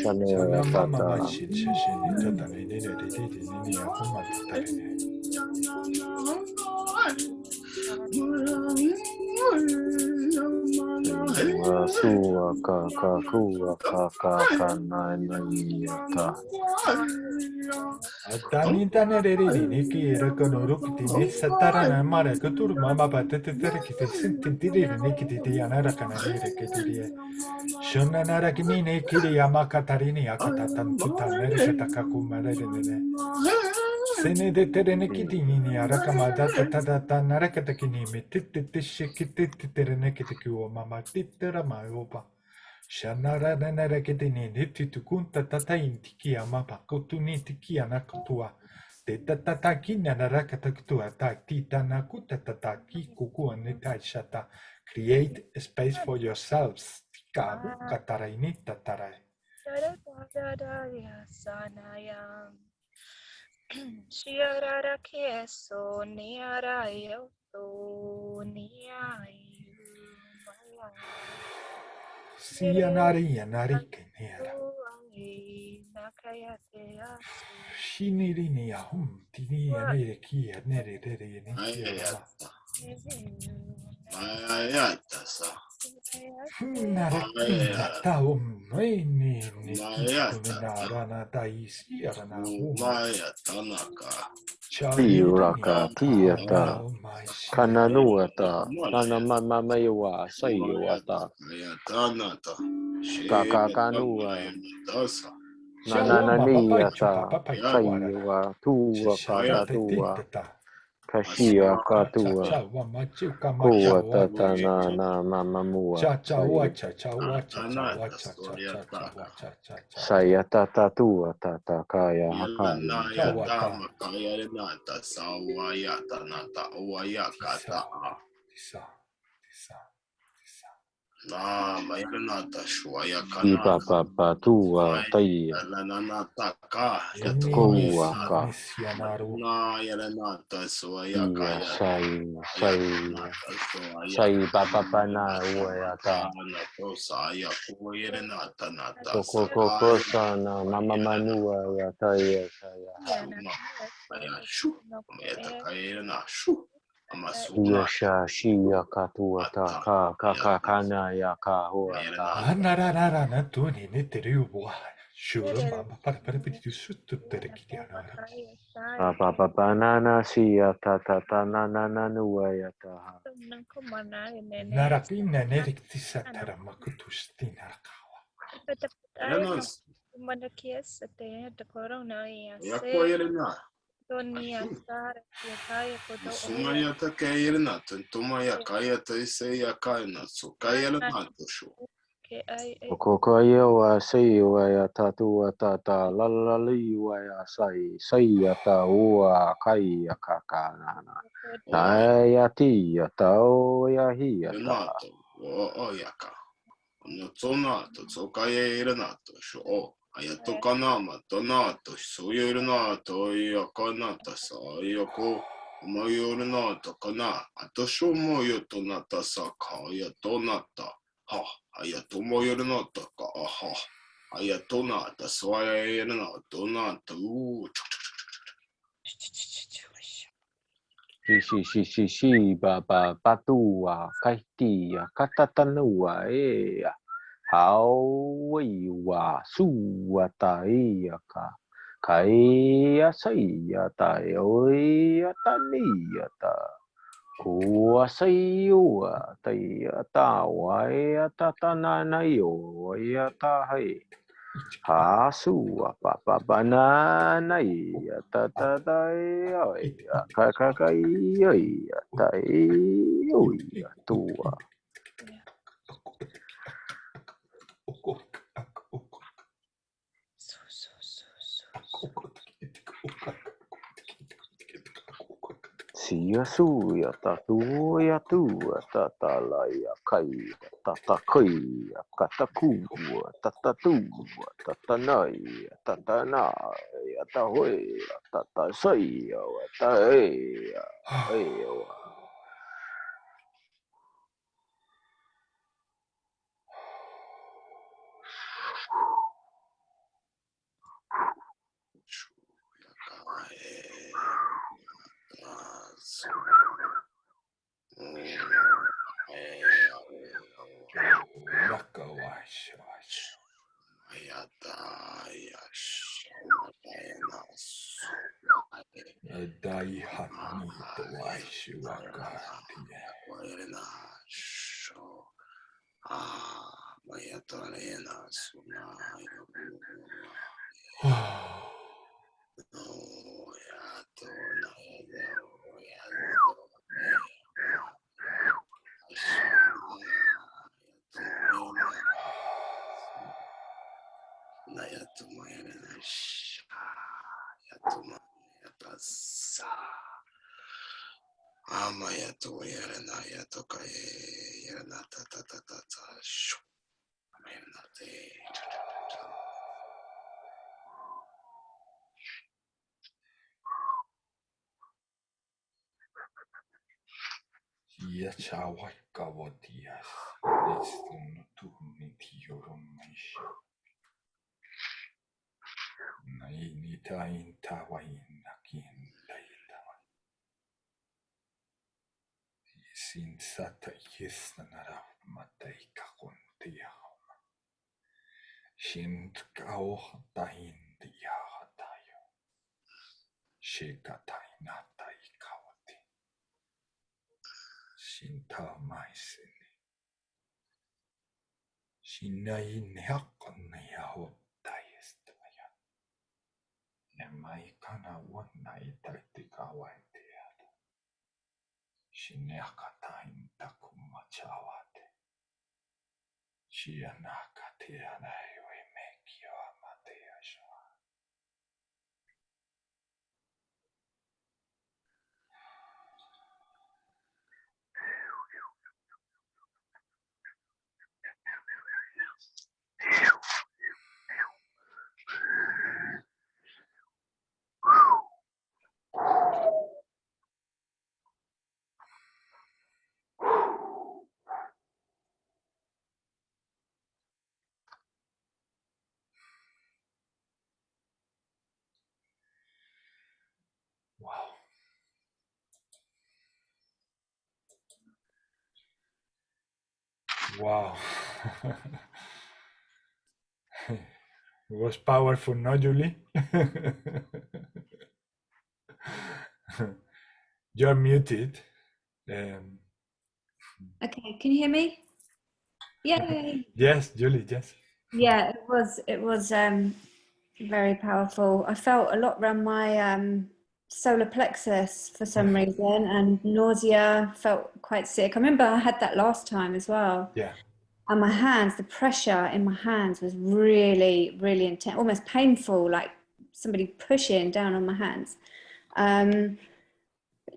shane tata sua ka na ta Atanita nereri ni ki era konoru kiti ni satara na mara kutur mama patete tere kiti sintiri ni kiti ti anara kanare kiti shona nara kimi ne kiri amaka tarini akata tantuta nere katakaku marere ne sene de tere ne kiti ni araka mata tata nara katakini me tite shikiti tere ne kiti ku mama titera maopa Shanara nara ketini niti tukunta tata intiki ama pakotu nitiki anakotua. Te tata kina nara katakutua ta tita nakuta tata ki kuku aneta shata. Create a space for yourselves. Tika kataraini tatarai. Shiarara keso niara yoto niai maya. Sianari yanari kenera. Nakayate asu. Shiniri ni ahum tini yanere ki yanere rere yaneki yarama. Mayata sa. Narakina taum noini nekiku minara daisi arana hum. Mayata naka. Chaviri ni Tiuraka, tiata, akao maisi. kananuata, nanamamamewa, sayuata, kakakanua, nanananiata, sayua, tuaka, tatua, kashia, katua, kuata, tanana, mamamua, sayata, tatua, tatakaya, hakaya. Na mayaranata shuayaka Ipa papa tua taia Lananataka kuaka na yaranata suayaka ia sai papa pana uayata saya kuyaranata nata koko sana mama manua ya taia saya ya shu yatakayana shu ia shia katua ta ka kana ya ka huata Anarara na tuni ne teru wa. Shuru mama para piti sutu tere kitiara. papa banana sia ta na uayata Narapina nerikti tara makutustina kawa. Sumaya takayana tumaya kaya taise ya kaina sukayana shu Kokoya wa sei wa ya tatua tata lalali wa ya sai ya ta ua kai ya kakanana na ya ti ya ta o ya hi ya ta oyaka no tsonato tsokaya iranato shu o ayato kana matanato soyo iranato yakanata sa yako moyo iranato kana atosho moyo tonata sa kaya tonata ha ayato moyo iranato ka ha ayatonata soya iranato nata si ba tua kai ti ya katatanua ya hao wei wa su wa ta ya ka kai ya sai ya ta o ya ta ni ya ta Kua sai ua tai ta wai ta na yo ya ta hai ha su pa banana ya ta oi ka oi ta oi tua Sia su ya ta la ya kai ta kai ka ta ku ta tu ta nai ta na ya ta hoi ta sai ya ta wa Dai hani to aishu wakati. Amaya to yarana yato kaye yarana ta shu amaya te Ya chawa kawadias. It's to nitiyorumaish. Nainita intawain nakin daitawa. Sin sata yesnara matai kakuntia. Shint kao tain diahatayo. Shekatai natai kawati. Shinta maisini. Shinain hakon yaho tayestaya. Nemai kana wanai taitikawaitiya. Shinakatain takumachawate. Shianakatia mekyo amatea shwa. Wow. Wow. It was powerful, no, Julie? You're muted. Okay, can you hear me? Yay! Yes, Julie, yes. Yeah, it was very powerful. I felt a lot around my solar plexus for some reason, and nausea, felt quite sick. I remember I had that last time as well. Yeah. And my hands, the pressure in my hands was really, really intense, almost painful, like somebody pushing down on my hands.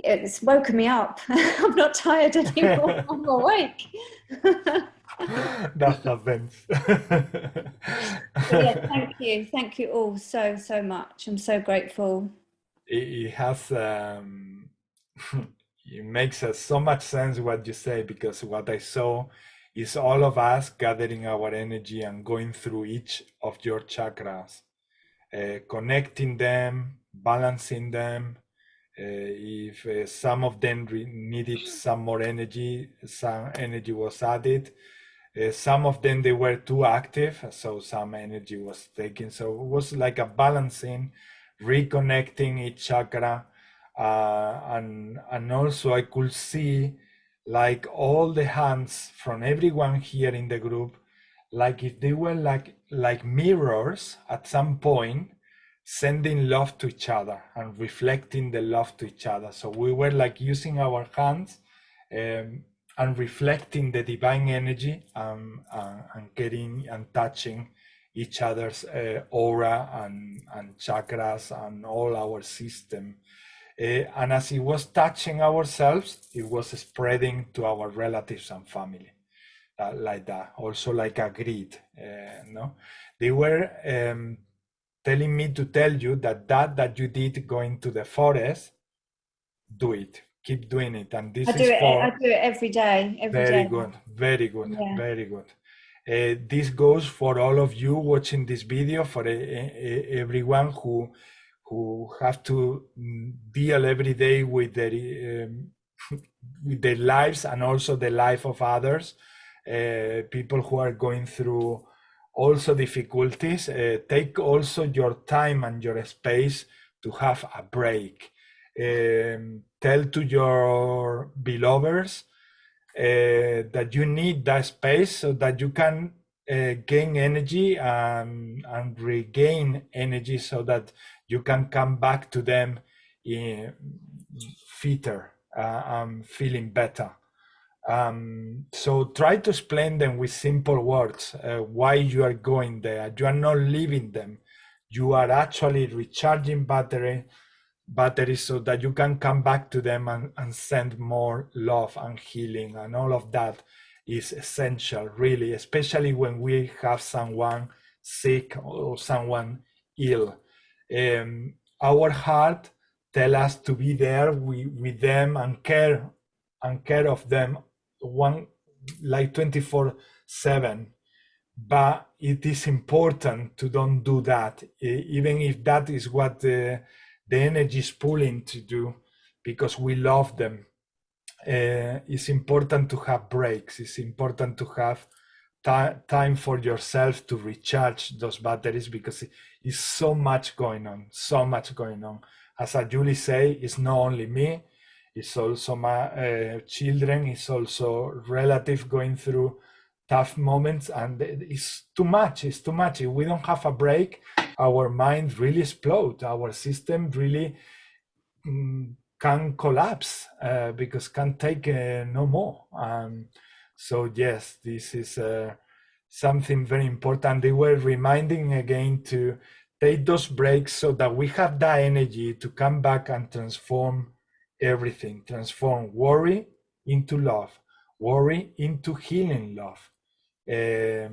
It's woken me up. I'm not tired anymore. I'm awake. That happens. But yeah, thank you all so much. I'm so grateful. It has it makes so much sense what you say, because what I saw is all of us gathering our energy and going through each of your chakras, connecting them, balancing them. If some of them needed some more energy, some energy was added. Some of them, they were too active, so some energy was taken. So it was like a balancing, reconnecting each chakra. And also I could see like all the hands from everyone here in the group, like if they were like mirrors at some point, sending love to each other and reflecting the love to each other. So we were like using our hands and reflecting the divine energy and getting and touching each other's aura and chakras and all our system. And as it was touching ourselves, it was spreading to our relatives and family, like that. Also like a grid, no? They were telling me to tell you that you did going to the forest, do it. Keep doing it. And this I do it every day. Very good. Yeah. Very good. This goes for all of you watching this video, for everyone who have to deal every day with their lives and also the life of others. People who are going through also difficulties. Take also your time and your space to have a break. Tell to your beloveds that you need that space so that you can gain energy and regain energy, so that you can come back to them fitter and feeling better. So try to explain them with simple words why you are going there. You are not leaving them. You are actually recharging batteries so that you can come back to them and send more love and healing, and all of that is essential, really, especially when we have someone sick or someone ill. Our heart tells us to be there with them and care and care of them like 24/7. But it is important to don't do that, even if that is what the energy is pulling to do, because we love them. It's important to have breaks. It's important to have time for yourself to recharge those batteries, because it's so much going on, so much going on. As Julie say, it's not only me, it's also my children, it's also relative going through tough moments, and it's too much. It's too much. If we don't have a break, our mind really explodes. Our system really can collapse because can't take no more. So yes, this is something very important. They were reminding again to take those breaks so that we have that energy to come back and transform everything, transform worry into love, worry into healing love, the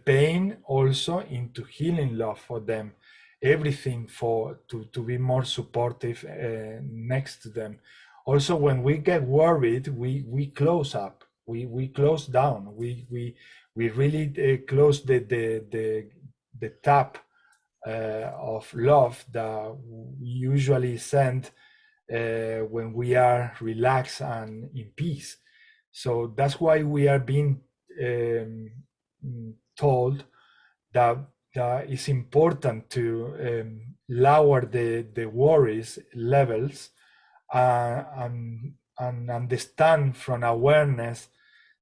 pain also into healing love for them, everything to be more supportive next to them. Also, when we get worried, we close up, we close down, we really close the tap of love that we usually send when we are relaxed and in peace. So that's why we are being told that it's important to lower the worries levels and understand from awareness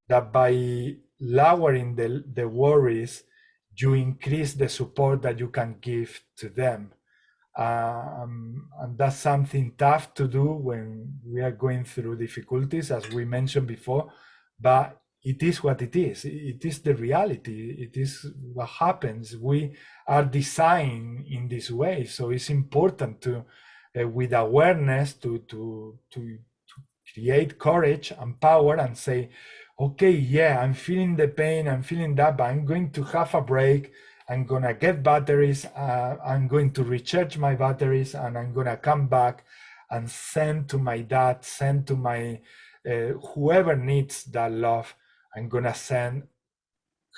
that by lowering the worries, you increase the support that you can give to them. And that's something tough to do when we are going through difficulties, as we mentioned before, but it is what it is. It is the reality. It is what happens. We are designed in this way. So it's important to, with awareness, to create courage and power and say, okay, yeah, I'm feeling the pain, I'm feeling that, but I'm going to have a break. I'm gonna get batteries, I'm going to recharge my batteries, and I'm gonna come back and send to my dad, send to my, whoever needs that love, I'm gonna send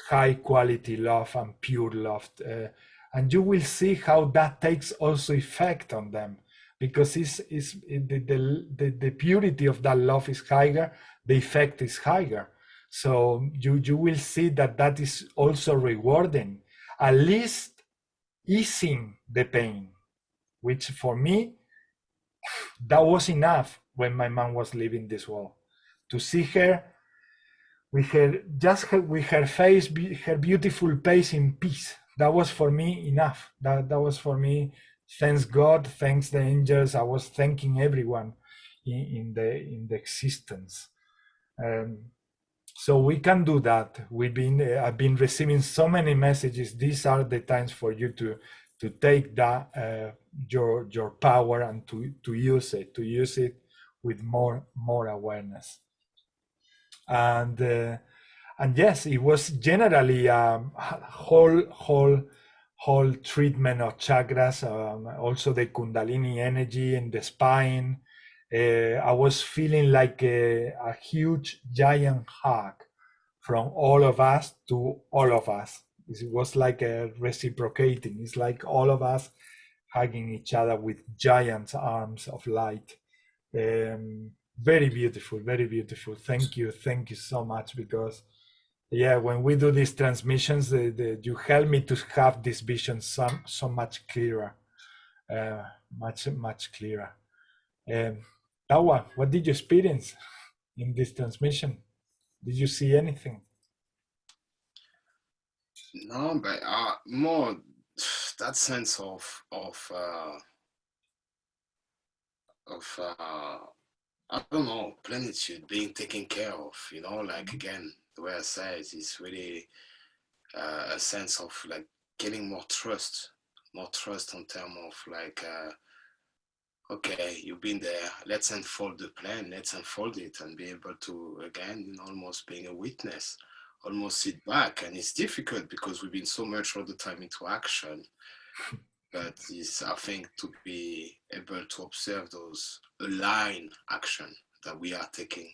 high quality love and pure love. And you will see how that takes also effect on them, because the purity of that love is higher, the effect is higher. So you will see that is also rewarding, at least easing the pain, which for me, that was enough when my mom was leaving this world. To see her with her face, her beautiful face in peace. That was for me enough. That was for me. Thanks God, thanks the angels. I was thanking everyone in the existence. So we can do that. I've been receiving so many messages. These are the times for you to take that your power and to use it with more awareness. And yes, it was generally whole treatment of chakras, also the Kundalini energy in the spine. I was feeling like a huge giant hug from all of us to all of us. It was like a reciprocating. It's like all of us hugging each other with giant arms of light. Very beautiful, very beautiful. Thank you so much, because yeah, when we do these transmissions, you help me to have this vision so much clearer, much clearer. Tawa, what did you experience in this transmission? Did you see anything? No, but more that sense of I don't know, plenitude being taken care of, you know, like again, the way I say it is really a sense of like getting more trust in terms of like, okay, you've been there, let's unfold the plan, let's unfold it and be able to, again, you know, almost being a witness, almost sit back. And it's difficult because we've been so much all the time into action. But it's, I think, to be able to observe those aligned action that we are taking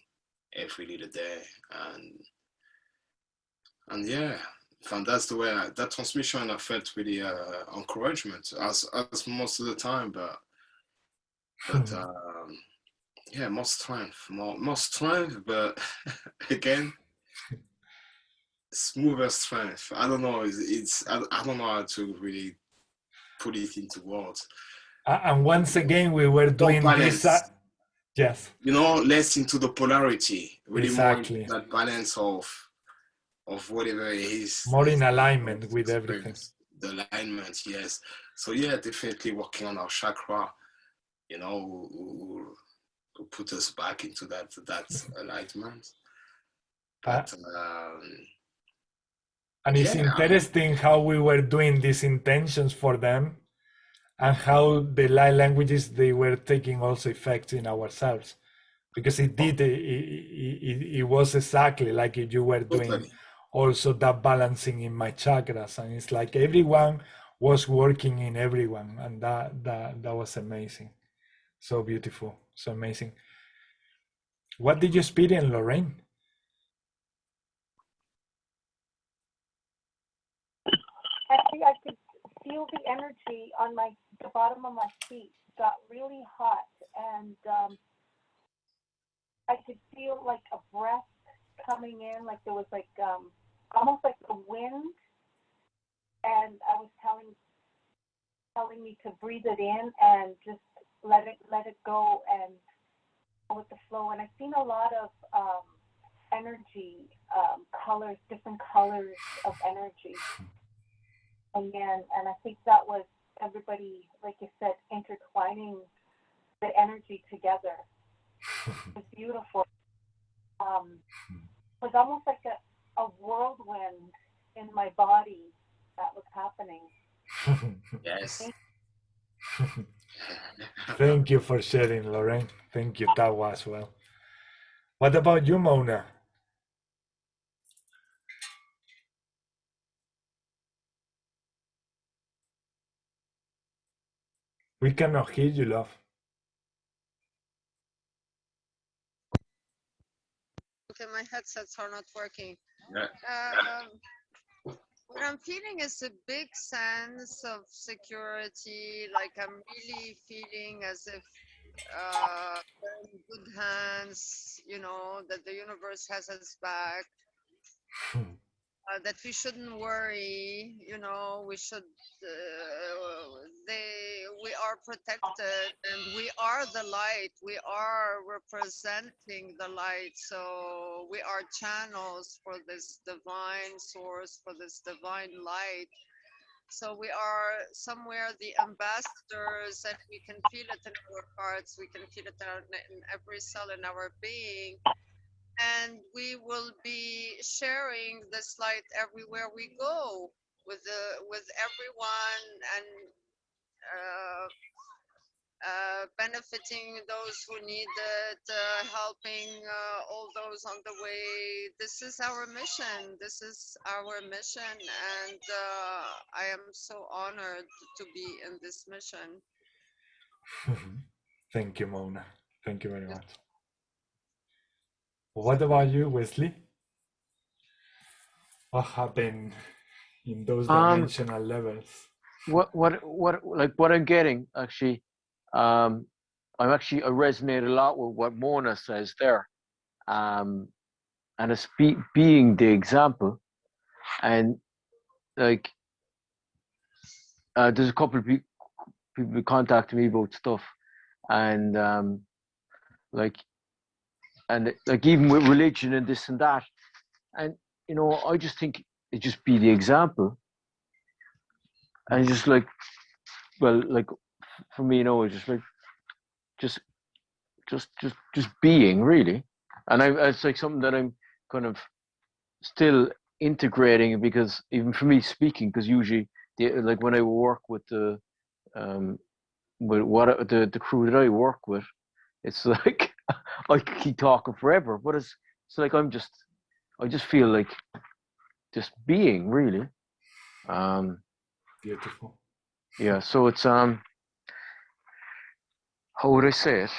every little day. And yeah, and that's the way that transmission I felt really encouragement as most of the time, but yeah, more strength, but again, smoother strength. I don't know. I don't know how to really put it into words. And once again, we were doing this. Yes. You know, less into the polarity, really exactly. more into that balance of whatever it is. More in alignment with everything. The alignment, yes. So yeah, definitely working on our chakra, you know, will put us back into that alignment. But and it's interesting how we were doing these intentions for them, and how the light languages, they were taking also effect in ourselves, because it was exactly like you were doing also that balancing in my chakras, and it's like everyone was working in everyone, and that was amazing. So beautiful, so amazing. What did you experience, Lorraine? Actually, I could feel the energy on the bottom of my feet got really hot, and I could feel like a breath coming in, like there was like almost like the wind, and I was telling me to breathe it in and just let it go and go with the flow. And I've seen a lot of energy, colors, different colors of energy. Again, and I think that was everybody, like you said, intertwining the energy together. It was beautiful. It was almost like a whirlwind in my body that was happening. Yes. Thank you for sharing, Lorraine. Thank you, Tawa, as well. What about you, Mona? We cannot hear you, love. Okay, my headsets are not working. Yeah. What I'm feeling is a big sense of security, like I'm really feeling as if we're in good hands, you know, that the universe has us back. That we shouldn't worry, you know, we should, we are protected, and we are the light, we are representing the light, so we are channels for this divine source, for this divine light. So we are somewhere the ambassadors, and we can feel it in our hearts, we can feel it in every cell in our being. And we will be sharing this light everywhere we go with everyone, and benefiting those who need it, helping all those on the way. This is our mission. This is our mission, and I am so honored to be in this mission. Thank you, Mona. Thank you very much. What about you, Wesley? What happened in those dimensional levels? What I'm getting actually, I resonate a lot with what Mona says there, and it's being the example, and like there's a couple of people contacting me about stuff, and like even with religion and this and that, and you know, I just think it just be the example, and just like, well, like for me, you know, it's just like just being, really. And it's like something that I'm kind of still integrating, because even for me speaking, because usually like when I work with the crew that I work with, it's like I could keep talking forever, but it's like I just feel like just being, really. Beautiful. Yeah, so it's how would I say it?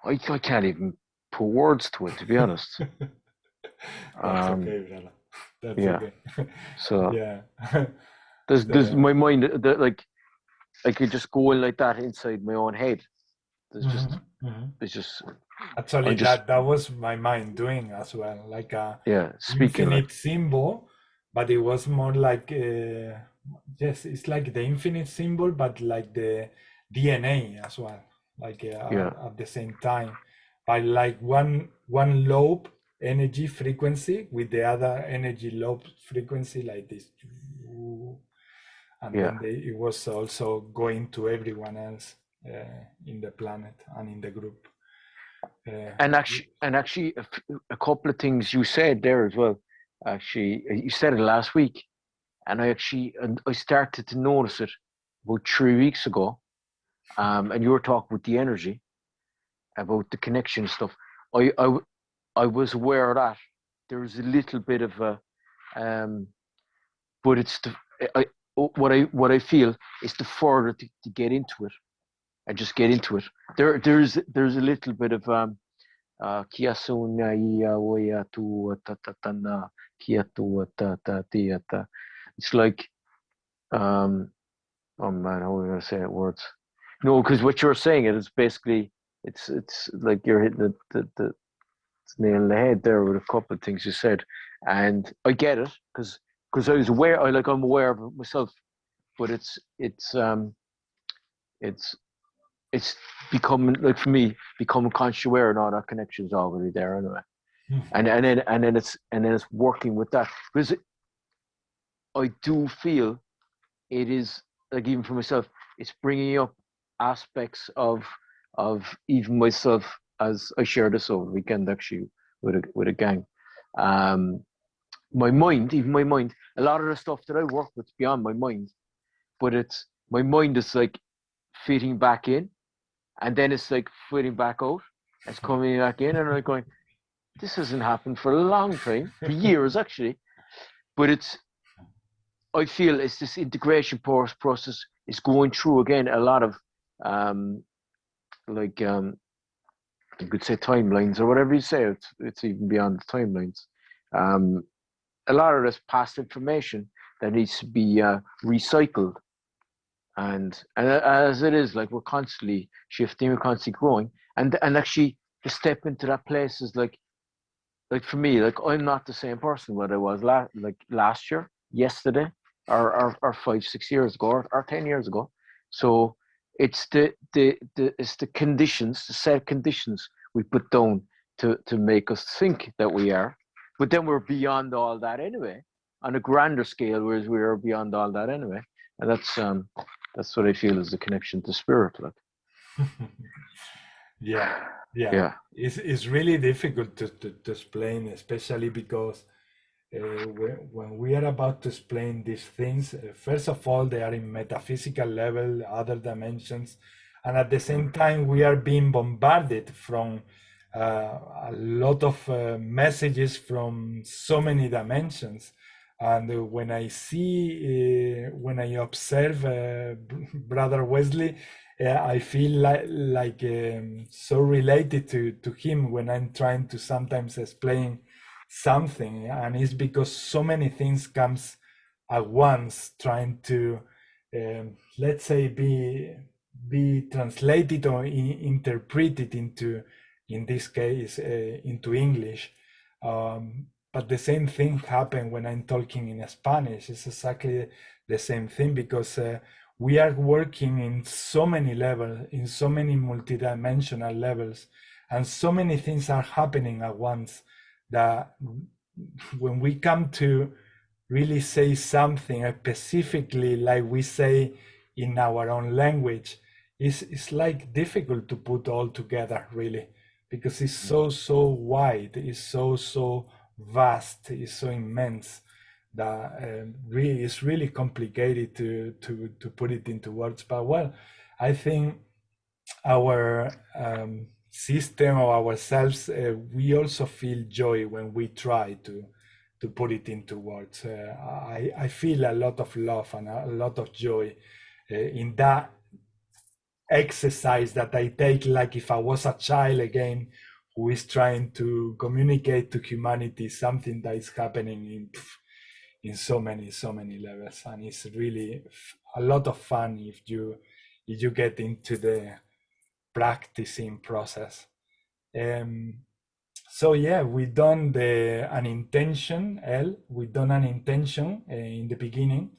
I can't even put words to it, to be honest. That's okay, brother. That's yeah. okay. So yeah. there's my mind that like I could just go in like that inside my own head. There's just it's just actually just, that was my mind doing as well, like a speaking infinite like, symbol, but it was more like yes, it's like the infinite symbol, but like the DNA as well, like at the same time, by like one lobe energy frequency with the other energy lobe frequency like this, and then it was also going to everyone else in the planet and in the group. And actually, a couple of things you said there as well. Actually, you said it last week, and I started to notice it about 3 weeks ago. And you were talking with the energy about the connection stuff. I was aware of that. There was a little bit of a, but it's what I feel is the further to get into it, and just get into it. There's a little bit of it's like oh man, how am I gonna say it words? No, because what you're saying it is basically it's like you're hitting the nail on the head there with a couple of things you said, and I get it because I was aware. I'm aware of it myself, but it's becoming, like, for me, becoming conscious aware, and all that connection is already there anyway. And then it's working with that, because I do feel it is, like, even for myself, it's bringing up aspects of even myself, as I shared this over the weekend actually with a gang. My mind, a lot of the stuff that I work with is beyond my mind, but it's my mind is like fitting back in, and then it's like fitting back out. It's coming back in, and I'm going, this hasn't happened for a long time, for years actually. But I feel it's this integration process is going through again a lot of you could say timelines or whatever you say. It's even beyond the timelines. A lot of this past information that needs to be recycled, and as it is, like, we're constantly shifting, we're constantly growing, and actually to step into that place is like for me, like, I'm not the same person what I was last year, yesterday, or 5-6 years ago, or 10 years ago. So it's it's the conditions, the set conditions we put down to make us think that we are, but then we're beyond all that anyway, on a grander scale, whereas we are beyond all that anyway. And that's what I feel is the connection to spirit, like. yeah it's really difficult to explain, especially because when we are about to explain these things, first of all, they are in metaphysical level, other dimensions, and at the same time we are being bombarded from a lot of messages from so many dimensions. And when I see, when I observe Brother Wesley, I feel like so related to him when I'm trying to sometimes explain something, and it's because so many things comes at once, trying to let's say be translated or interpreted into, in this case, into English. But the same thing happened when I'm talking in Spanish. It's exactly the same thing, because we are working in so many levels, in so many multidimensional levels, and so many things are happening at once, that when we come to really say something specifically like we say in our own language, it's like difficult to put all together, really, because it's so wide, it's so vast, it's so immense, that really it's really complicated to put it into words. But well, I think our system or ourselves, we also feel joy when we try to put it into words. I feel a lot of love and a lot of joy in that exercise that I take, like if I was a child again, who is trying to communicate to humanity something that is happening in so many levels, and it's really a lot of fun if you get into the practicing process. So yeah, we done an intention, we done an intention in the beginning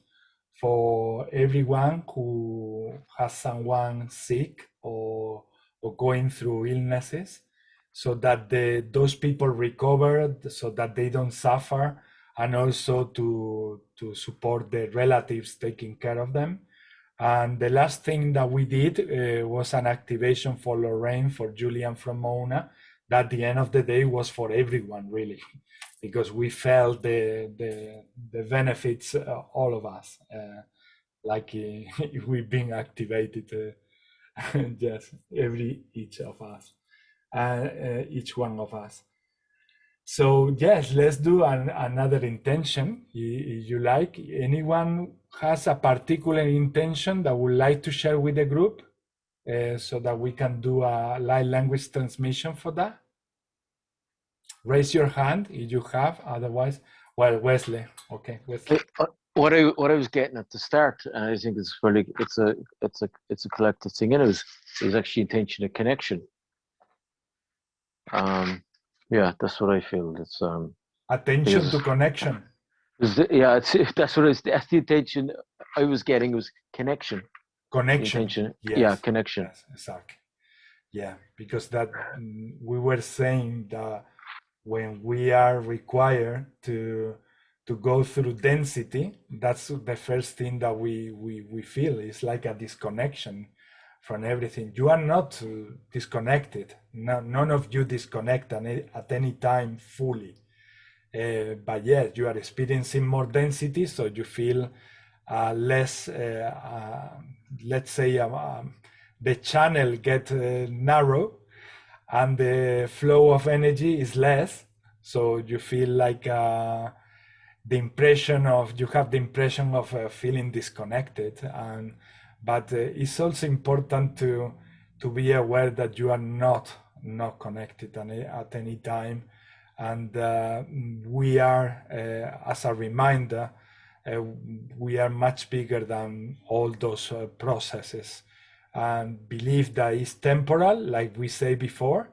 for everyone who has someone sick or going through illnesses, so that those people recovered, so that they don't suffer, and also to support the relatives taking care of them. And the last thing that we did was an activation for Lorraine, for Julian from Mona, that at the end of the day was for everyone, really, because we felt the benefits, all of us, like we've been activated, yes, each one of us. So yes, let's do another intention, if you like. Anyone has a particular intention that would like to share with the group, so that we can do a live language transmission for that? Raise your hand if you have. Otherwise, well, Wesley. Okay, Wesley. What I was getting at the start, and I think it's really it's a collective thing, and it was actually intention of connection. Yeah, that's what I feel. It's attention to connection. That's the intention I was getting, was connection. Connection. Yes. Yeah, connection. Yes, exactly. Yeah, because that we were saying that when we are required to go through density, that's the first thing that we feel. It's like a disconnection from everything. You are not disconnected. None of you disconnect at any time fully. But yes, you are experiencing more density, so you feel less, let's say, the channel get narrow, and the flow of energy is less. So you feel like you have the impression of feeling disconnected. But it's also important to be aware that you are not connected at any time. And we are, as a reminder, we are much bigger than all those processes, and believe that it's temporal, like we say before.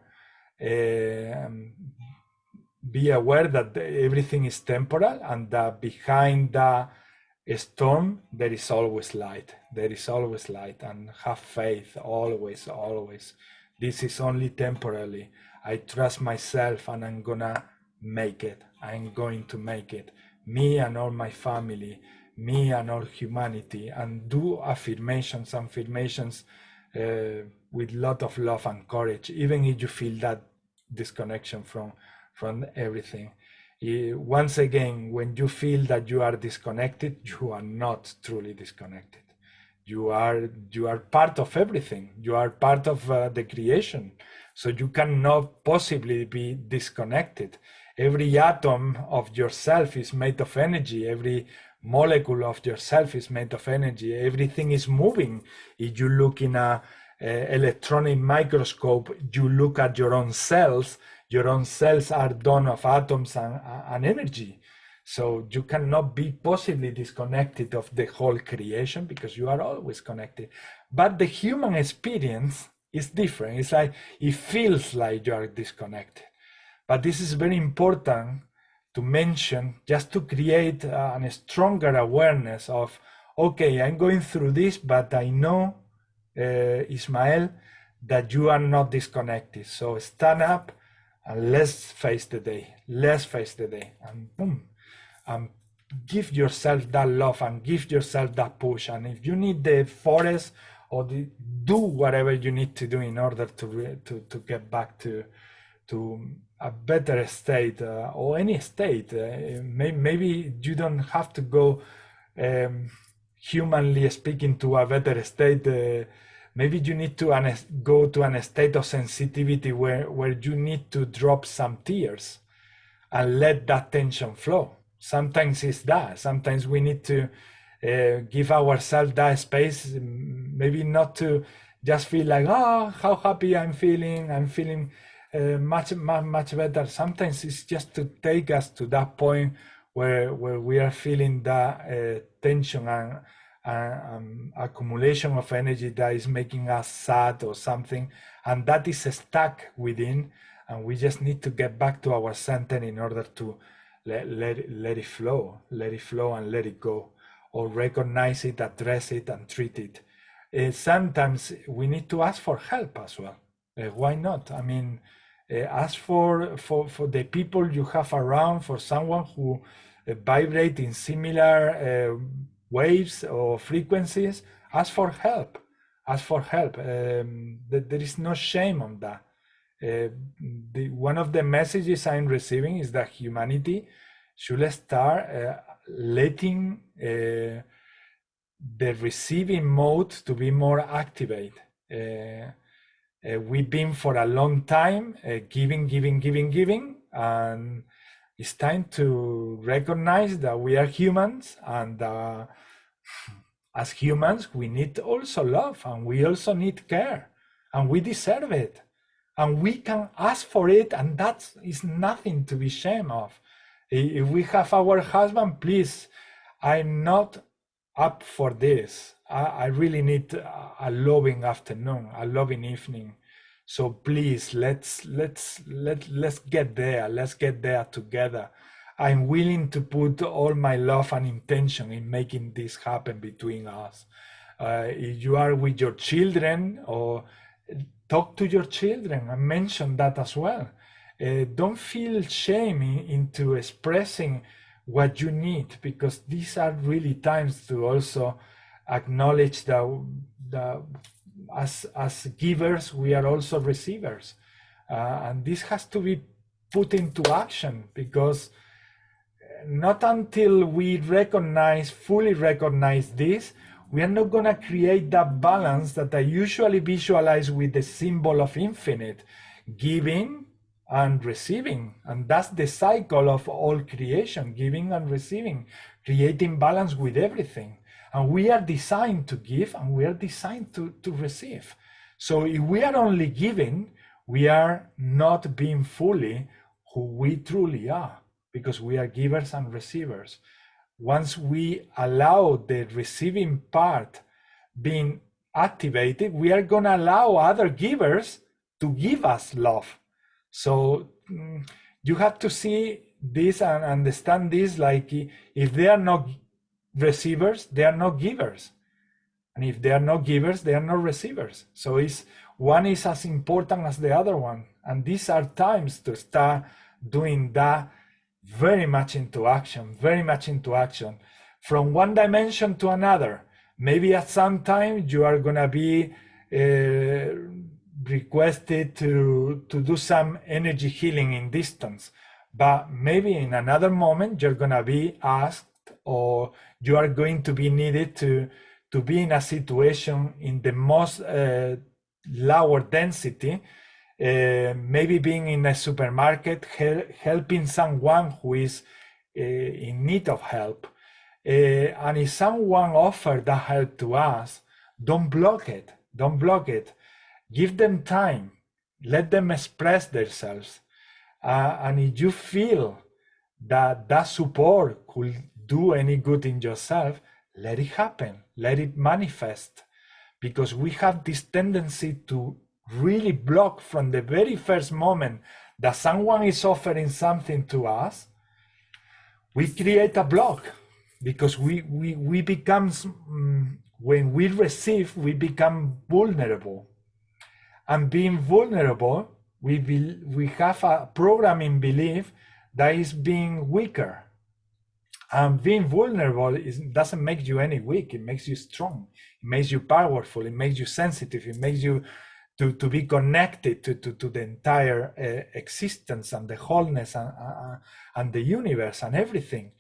Be aware that everything is temporal, and that behind the storm there is always light. There is always light, and have faith always. This is only temporarily. I trust myself, and I'm gonna make it. I'm going to make it. Me and all my family, me and all humanity, and do affirmations with a lot of love and courage, even if you feel that disconnection from everything. Once again, when you feel that you are disconnected, you are not truly disconnected. You are part of everything. You are part of the creation. So you cannot possibly be disconnected. Every atom of yourself is made of energy. Every molecule of yourself is made of energy. Everything is moving. If you look in a electronic microscope, you look at your own cells. Your own cells are done of atoms and energy. So you cannot be possibly disconnected of the whole creation, because you are always connected. But the human experience is different. It's like, it feels like you are disconnected. But this is very important to mention, just to create a stronger awareness of, okay, I'm going through this, but I know, Ismael, that you are not disconnected. So stand up and let's face the day. Let's face the day. And boom. Give yourself that love and give yourself that push. And if you need the forest, or do whatever you need to do in order to get back to a better state, or any state. Maybe you don't have to go, humanly speaking, to a better state. Maybe you need to go to a state of sensitivity where you need to drop some tears and let that tension flow. Sometimes it's that. Sometimes we need to give ourselves that space, maybe not to just feel like, oh, how happy I'm feeling much better. Sometimes it's just to take us to that point where we are feeling that tension and accumulation of energy that is making us sad or something, and that is stuck within, and we just need to get back to our center in order to let it flow and let it go, or recognize it, address it, and treat it. Sometimes we need to ask for help as well. Why not? I mean, ask for the people you have around, for someone who vibrate in similar waves or frequencies. Ask for help. There is no shame on that. One of the messages I'm receiving is that humanity should start letting the receiving mode to be more activated. We've been for a long time giving, and it's time to recognize that we are humans, and as humans we need also love, and we also need care, and we deserve it, and we can ask for it, and that is nothing to be ashamed of. If we have our husband, please, I'm not up for this. I really need a loving afternoon, a loving evening. So please, let's get there. Let's get there together. I'm willing to put all my love and intention in making this happen between us. If you are with your children, or talk to your children and mention that as well. Don't feel shame into expressing what you need, because these are really times to also acknowledge that as givers we are also receivers, and this has to be put into action, because not until we fully recognize this, we are not going to create that balance that I usually visualize with the symbol of infinite, giving and receiving. And that's the cycle of all creation, giving and receiving, creating balance with everything. And we are designed to give, and we are designed to receive. So if we are only giving, we are not being fully who we truly are, because we are givers and receivers. Once we allow the receiving part being activated, we are going to allow other givers to give us love. So you have to see this and understand this, like if they are not receivers, they are not givers. And if they are not givers, they are not receivers. So one is as important as the other one. And these are times to start doing that very much into action, from one dimension to another. Maybe at some time you are going to be requested to do some energy healing in distance, but maybe in another moment you're going to be asked, or you are going to be needed to be in a situation in the most lower density, maybe being in a supermarket, helping someone who is in need of help. And if someone offers that help to us, don't block it. Give them time. Let them express themselves. And if you feel that support could do any good in yourself, let it happen. Let it manifest. Because we have this tendency to really block from the very first moment that someone is offering something to us. We create a block, because we become, when we receive, we become vulnerable. And being vulnerable, we have a programming belief that is being weaker. And being vulnerable doesn't make you any weak. It makes you strong. It makes you powerful. It makes you sensitive. It makes you to be connected to the entire existence and the wholeness and the universe and everything.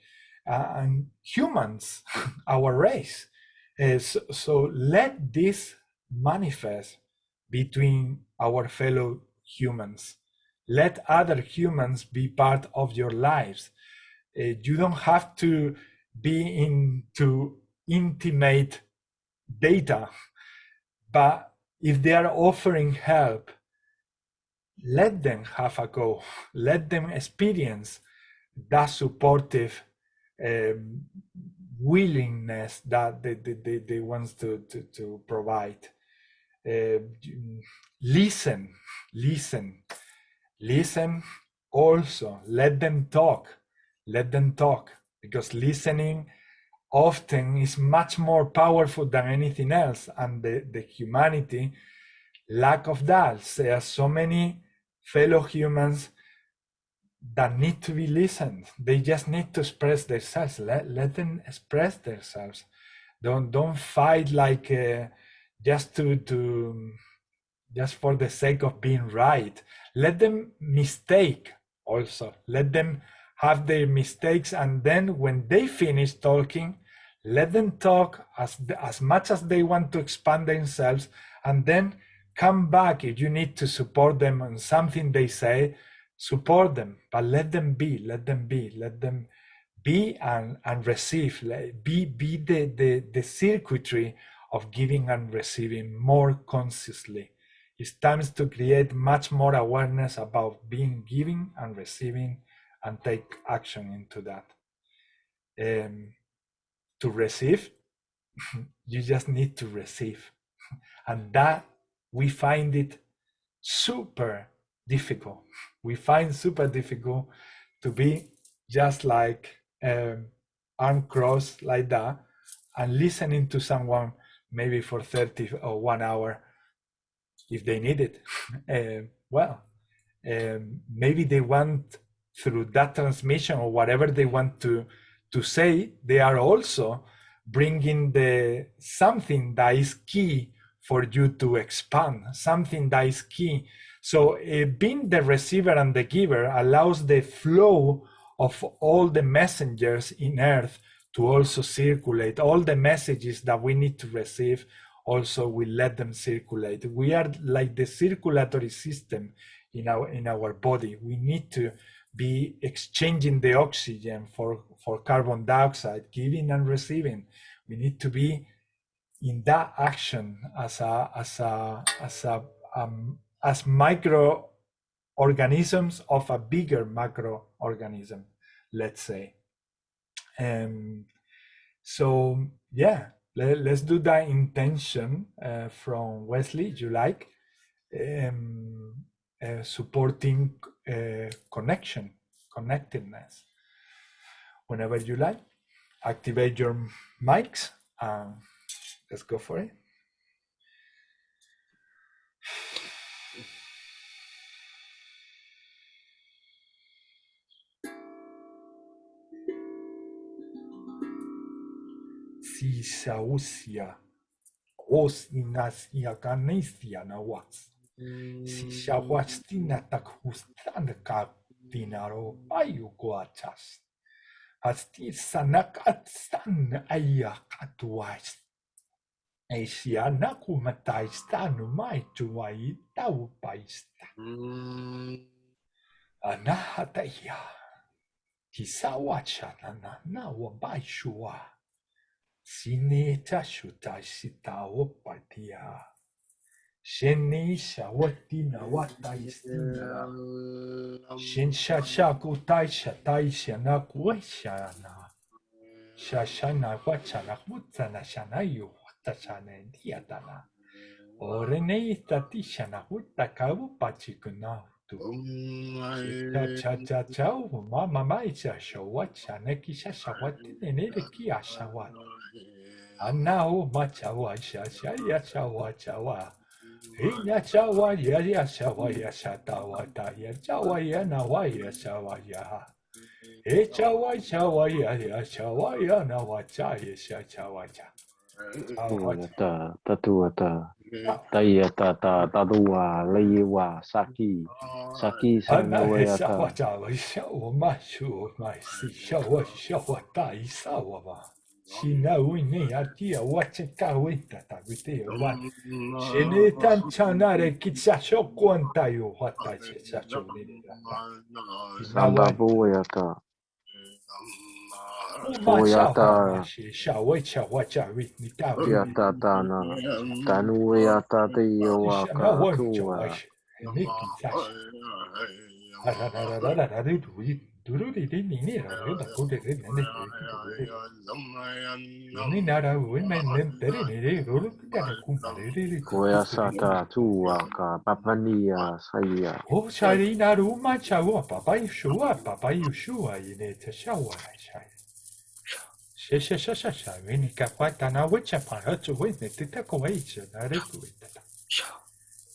And humans, our race. So let this manifest between our fellow humans. Let other humans be part of your lives. You don't have to be into intimate data, but if they are offering help, let them have a go. Let them experience that supportive willingness that they want to provide. Listen also. Let them talk, because listening often is much more powerful than anything else, and the humanity lack of that. There are so many fellow humans that need to be listened. They just need to express themselves. Let them express themselves. Don't fight like just for the sake of being right. Let them mistake also. Let them have their mistakes, and then when they finish talking, let them talk as much as they want to expand themselves, and then come back. If you need to support them on something they say, support them, but let them be and receive. Be the circuitry of giving and receiving more consciously. It's time to create much more awareness about being giving and receiving, and take action into that. To receive, you just need to receive, and that we find it super difficult. We find super difficult to be just like arm crossed like that and listening to someone maybe for 30 or 1 hour if they need it. Maybe they want, through that transmission or whatever they want to say, they are also bringing something that is key for you to expand, something that is key. So being the receiver and the giver allows the flow of all the messengers in earth to also circulate. All the messages that we need to receive, also we let them circulate. We are like the circulatory system in our body. We need to be exchanging the oxygen for carbon dioxide, giving and receiving. We need to be in that action as microorganisms of a bigger macroorganism, let's say. So yeah, let's do that intention from Wesley, if you like. Supporting connectedness. Whenever you like, activate your mics. Let's go for it. Si sausia, osinasia ganesia na was. Si shawastina takhustan katinaro ayuguachas. Asti sanakatsan ayakatuas. Asia nakumataistanu maituai taupaista. Anahataya. Kisawachana na wabaishua. Sineta shutai sita opatia. Shenisha watina wataistina. Shinsha kutaisha taisha na kueshana. Shashana wachana mutana shanayu watachana diadana. Oreneita tishana hutakabu pachikuna. Cha mama maisha shawachana kisha shawati nere kia shawat. Anao machawa shashaya chawa. Hinya chawa ya shawa ya shatawa ya chawa ya nawa ya shawa ya. E chawa ya shawa ya nawa cha ya chawa ya. Tatuata. Tayata tadua leiwa saki sanawayata. Shawa chawa shawa mashu maisi shawa tai sawa. Shina wini atia wacheka wita tabite wa. Shene tanchanare kitsacho kwantayo wata chacho nira. Samba boyata. Oyata Yata Yatatana Tanuyata Tiyawaka Kua Koyasata Tuwaka Papania Saya Oh, Sharina Ruma Chawa, Papa Yeshua, Papa Yeshua, Yineta Shawa, Shasha, Vinica Patana, which upon her to witness it took away,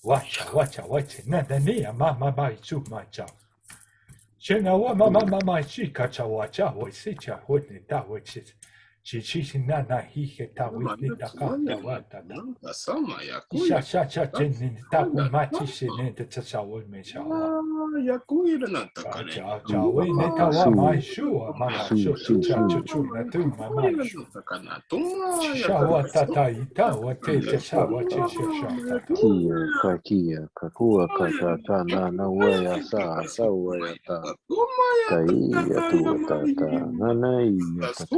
watch, Nadania, Mamma by Su Macha. Shena, what Mamma, she catcha watcha, what sit ya, what it that which is. She's Nana, he hit that with Nitaka, Shasha, Taku Matis in it, that's our Mesha. Kia Kakua Kakata Nawaya Sa Sawayata Kaiya Tuatata Nanaya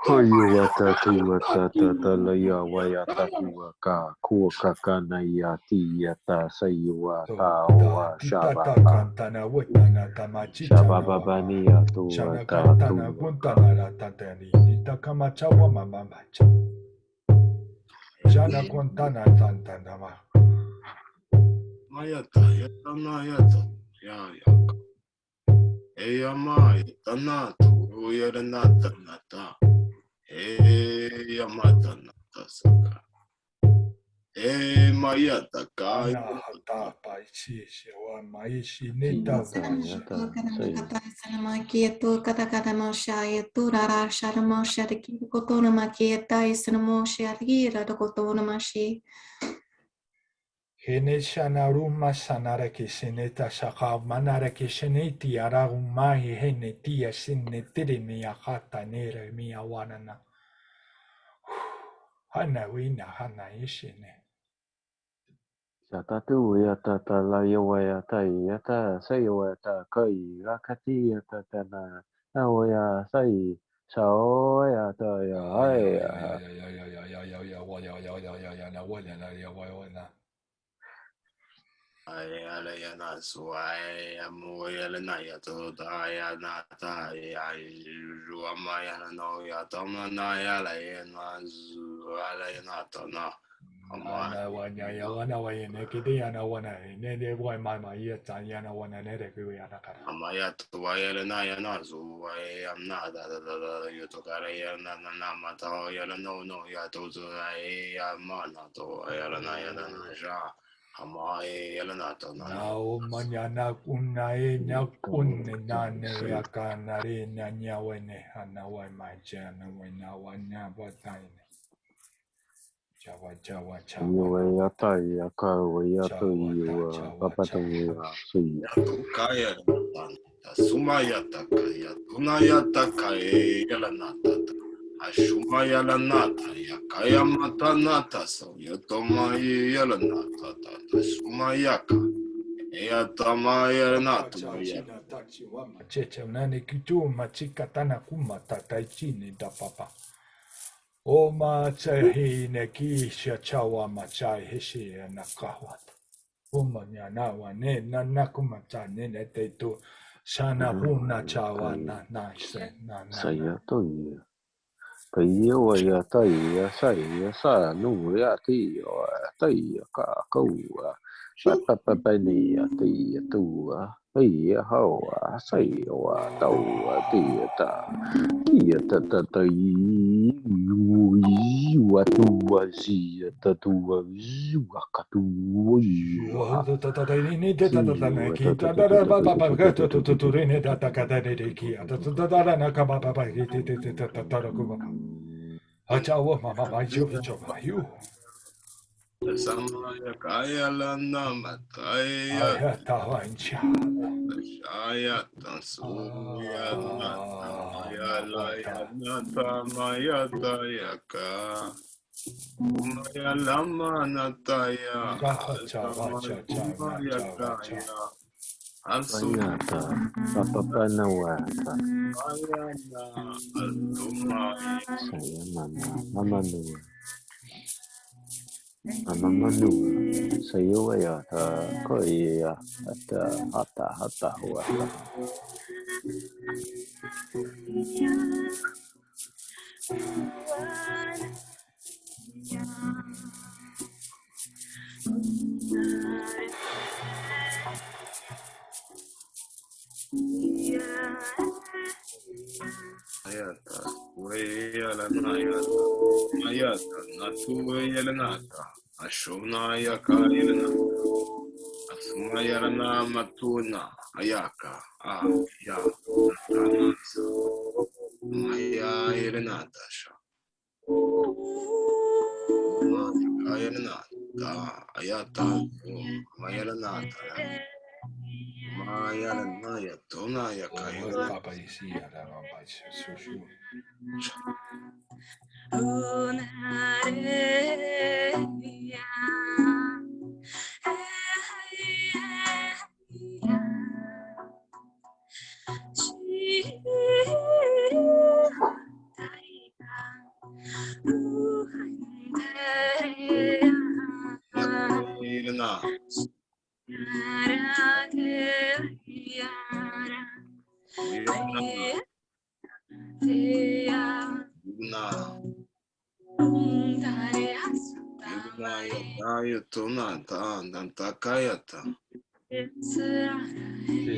Hoyuata Tuata Talaya Wayata Kuaka Kuakana Yati Yata Sayuata Wa Shababa Shababania Tuata Jana Quantana Tantanama. Mayata, Yatanayata, Yayaka. Eyamai, Tanatu, Uyaranata Nata. Eyamata Nata Saka. Mayata Kai. Heneshanaruma sanaraki seneta shaka manaraki seneti aragumai henetia sinetirini akata nere miawanana. Hana wina hana ishine. Satatu Yata Layawayata Yata Sayawata Kai Rakati Yata Tana Nawaya Sai Saoyata Ayana Sway, Amoyalana to Diana, Ruamaya no Yatoma Nayala, Alayana. Ana wanya yana wayne kidi ana wana ne de boy mama yeta yana wana ne de ku yana kara Amaya to Wayana Yana Zu, I am not you took a Namata, Yala no, Yato, I am Manato, Ayana Yana. Amai Elanata now manana kunai na kunne nane yakanare na nyawene ana wai mai jana wena wanya bataine Jawa Yuwayata Yakawayata Yuwa Papatawaya Sui Kaya Sumayata Kaya Tunayata Kaya Elanata Ashumayalanata, Yakayamatana, so Yotomayalanata, Sumayaka, Eyatamayalanatu. Checha nani kitu machika tana kuma tataichini da papa. O machahi nekisha chawa machai heshi nakawat. Umanya wane na nakuma chane netetu sana huna chawa na se na. Saya tôi bây giờ ya tôi ya sai ya sa nu ya ti ya tôi cả câu pa pa pa ni ya ti ya tu bây giờ hậu sai wa tàu ti ta ta yu wa tu wa ji ta tu wa ju wa ka tu wa Achawa mama mayu you. Samaya kaya lana mataya. Ayata incha. Shaya tansuya maya laya nata maya tayaka. Maya lama nataya. Maya kaya. Ayata papa na wata Ayana altumaya. saya mama nu saya wayata ko iya hata wata Ayata, Wayalana, Ayata, Natu Wayalanata, Ashona Yaka Yelana, Asumayalana Matuna, Ayaka, Ya, Natanasa, Maya Yelanata, Ayalanata, Ayata, Mayalanata, Mayalanaya, Tona Yaka. Papa isi ada mampai susu.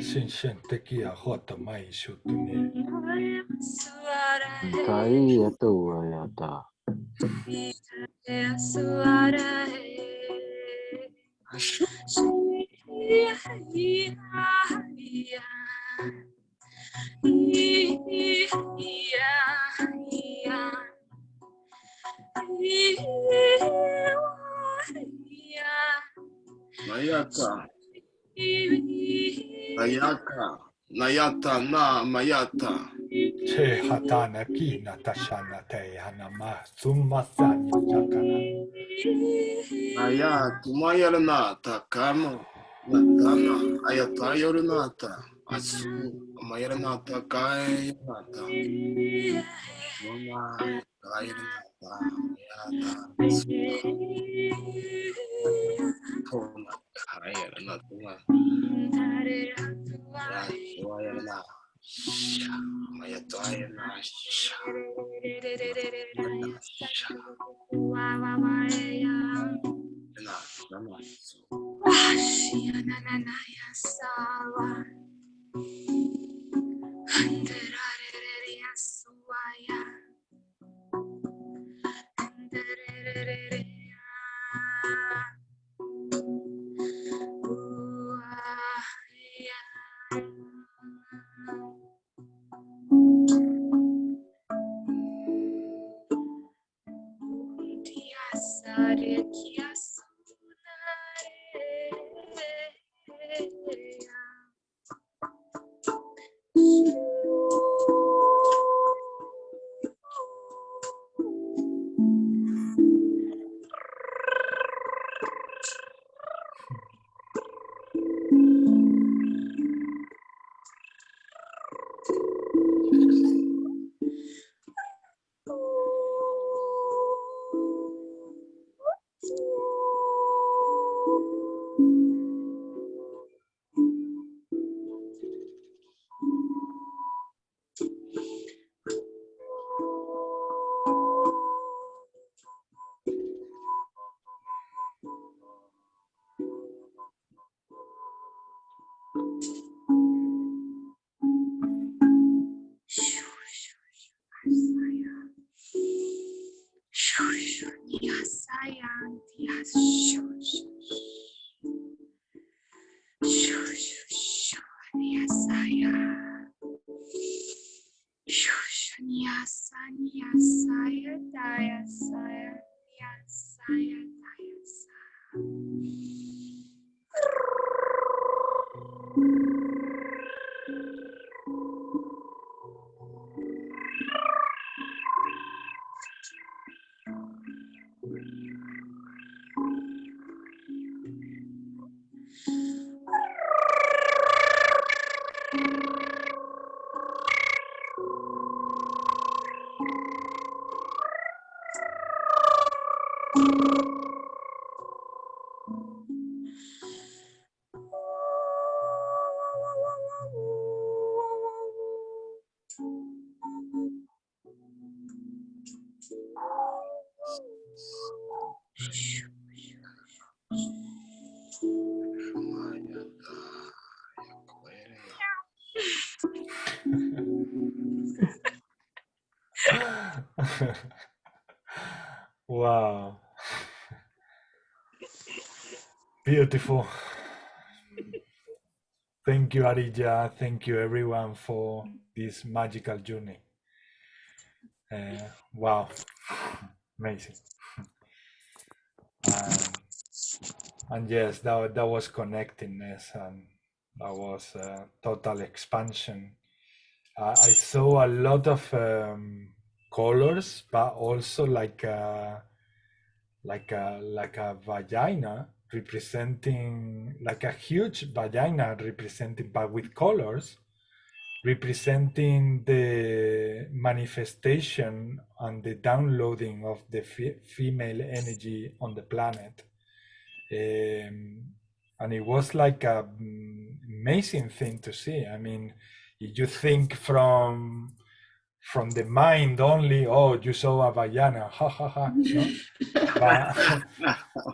Sin shentekia hota mai shutune. tai itu ayata Nayata na mayata. Che hatana kina tashana te hanama sumasani takana. Ayatu mayaranata kama natana ayata yorunata asu mayaranata kayanata mama kayanata ayata tona kayanata ayana mayato ayana Wow. Beautiful. Thank you, Arija. Thank you, everyone, for this magical journey. Wow. Amazing. And yes, that was connectedness, and that was total expansion. I saw a lot of colors, but also like a vagina representing, like a huge vagina representing, but with colors, representing the manifestation and the downloading of the female energy on the planet. And it was like a amazing thing to see. I mean, if you think from the mind only, oh, you saw a vagina, ha ha ha, no?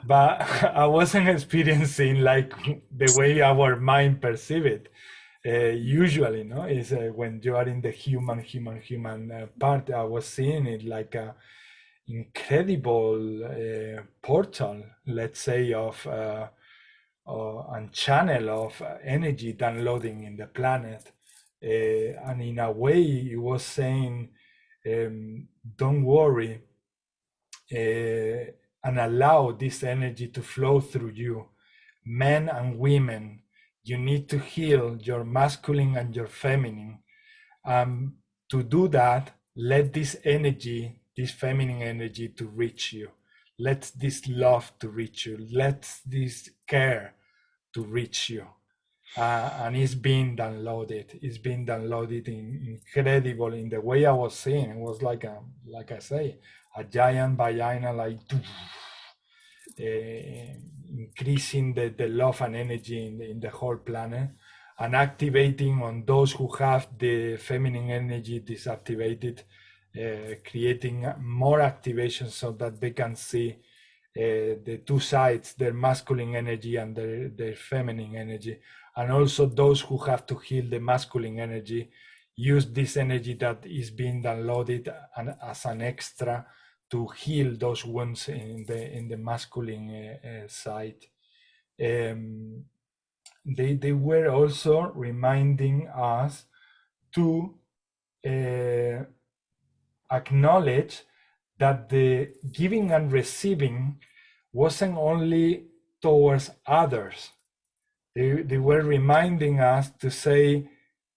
but I wasn't experiencing like the way our mind perceive it. Usually, no, is when you are in the human part. I was seeing it like a incredible portal, let's say, of and channel of energy downloading in the planet. And in a way, it was saying, don't worry, and allow this energy to flow through you. Men and women, you need to heal your masculine and your feminine. To do that, let this energy, this feminine energy, to reach you. Let this love to reach you. Let this care to reach you. And it's being downloaded. It's being downloaded incredible in the way I was seeing. It was like I say, a giant vagina, like increasing the love and energy in the whole planet, and activating on those who have the feminine energy disactivated, creating more activation so that they can see the two sides, their masculine energy and their feminine energy. And also those who have to heal the masculine energy, use this energy that is being downloaded and as an extra to heal those wounds in the masculine side. They were also reminding us to acknowledge that the giving and receiving wasn't only towards others. They were reminding us to say,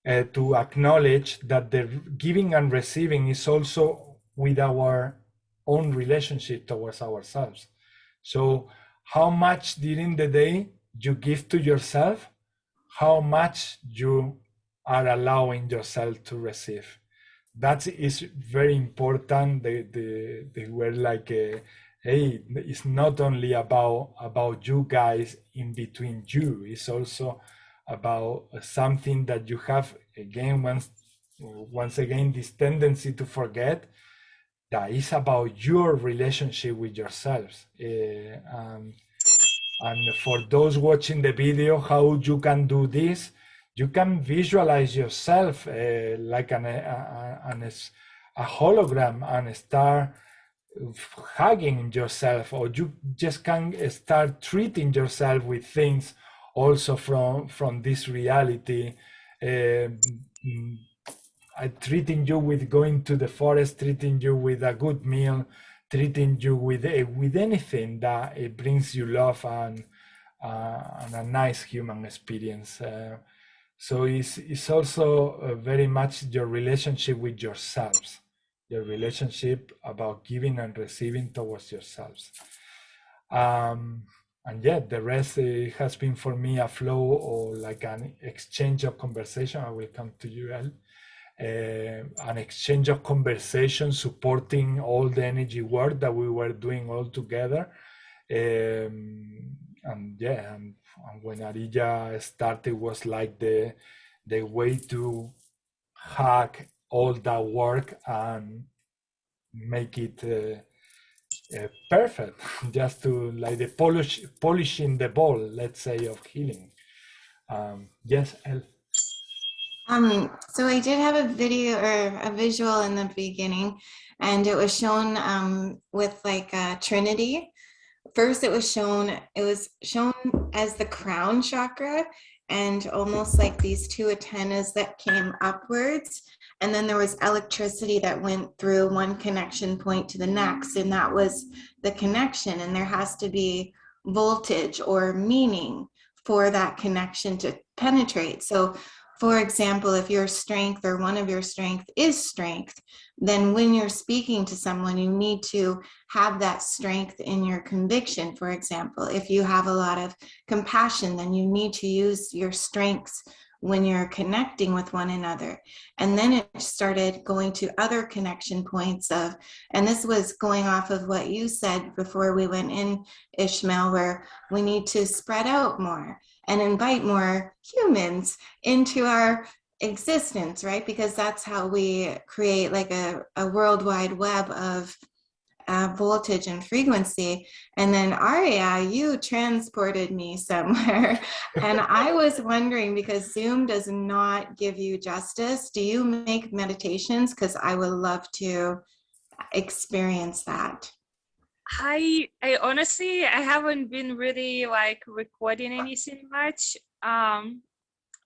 to acknowledge that the giving and receiving is also with our own relationship towards ourselves. So how much during the day you give to yourself, how much you are allowing yourself to receive. That is very important. They were like, hey, it's not only about you guys in between you, it's also about something that you have, again, once again, this tendency to forget, that is about your relationship with yourselves. And for those watching the video, how you can do this, you can visualize yourself like a hologram and start hugging yourself, or you just can start treating yourself with things also from this reality. Treating you with going to the forest, treating you with a good meal, treating you with anything that it brings you love and a nice human experience. So it's also very much your relationship with yourselves, your relationship about giving and receiving towards yourselves. And yeah, the rest has been for me a flow or like an exchange of conversation. I will come to you, El. An exchange of conversation supporting all the energy work that we were doing all together. And yeah, and when Arilla started was like the way to hack all that work and make it perfect, just to like the polishing the ball, let's say, of healing. Yes, El. So I did have a video or a visual in the beginning, and it was shown with like a Trinity. First, it was shown as the crown chakra, and almost like these two antennas that came upwards. And then there was electricity that went through one connection point to the next, and that was the connection. And there has to be voltage or meaning for that connection to penetrate. So for example, if your strength or one of your strength is strength, then when you're speaking to someone, you need to have that strength in your conviction. For example, if you have a lot of compassion, then you need to use your strengths when you're connecting with one another. And then it started going to other connection points of, and this was going off of what you said before we went in, Ismael, where we need to spread out more and invite more humans into our existence, right? Because that's how we create like a worldwide web of voltage and frequency. And then Aria, you transported me somewhere. And I was wondering, because Zoom does not give you justice, do you make meditations? Because I would love to experience that. I honestly, I haven't been really like recording anything much.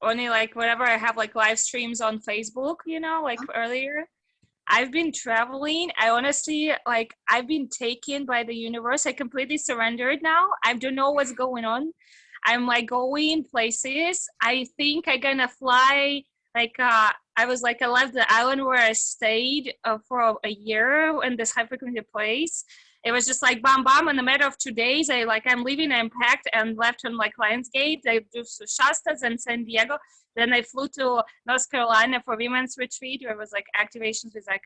Only like whenever I have like live streams on Facebook, you know, like earlier. I've been traveling. I honestly, like, I've been taken by the universe. I completely surrendered now. I don't know what's going on. I'm like going places. I think I'm gonna fly. Like, I left the island where I stayed for a year in this high frequency place. It was just like bam, bam. In a matter of 2 days, I'm leaving, I'm packed and left on like Lionsgate. I do Shastas and San Diego. Then I flew to North Carolina for women's retreat, where it was like activations with like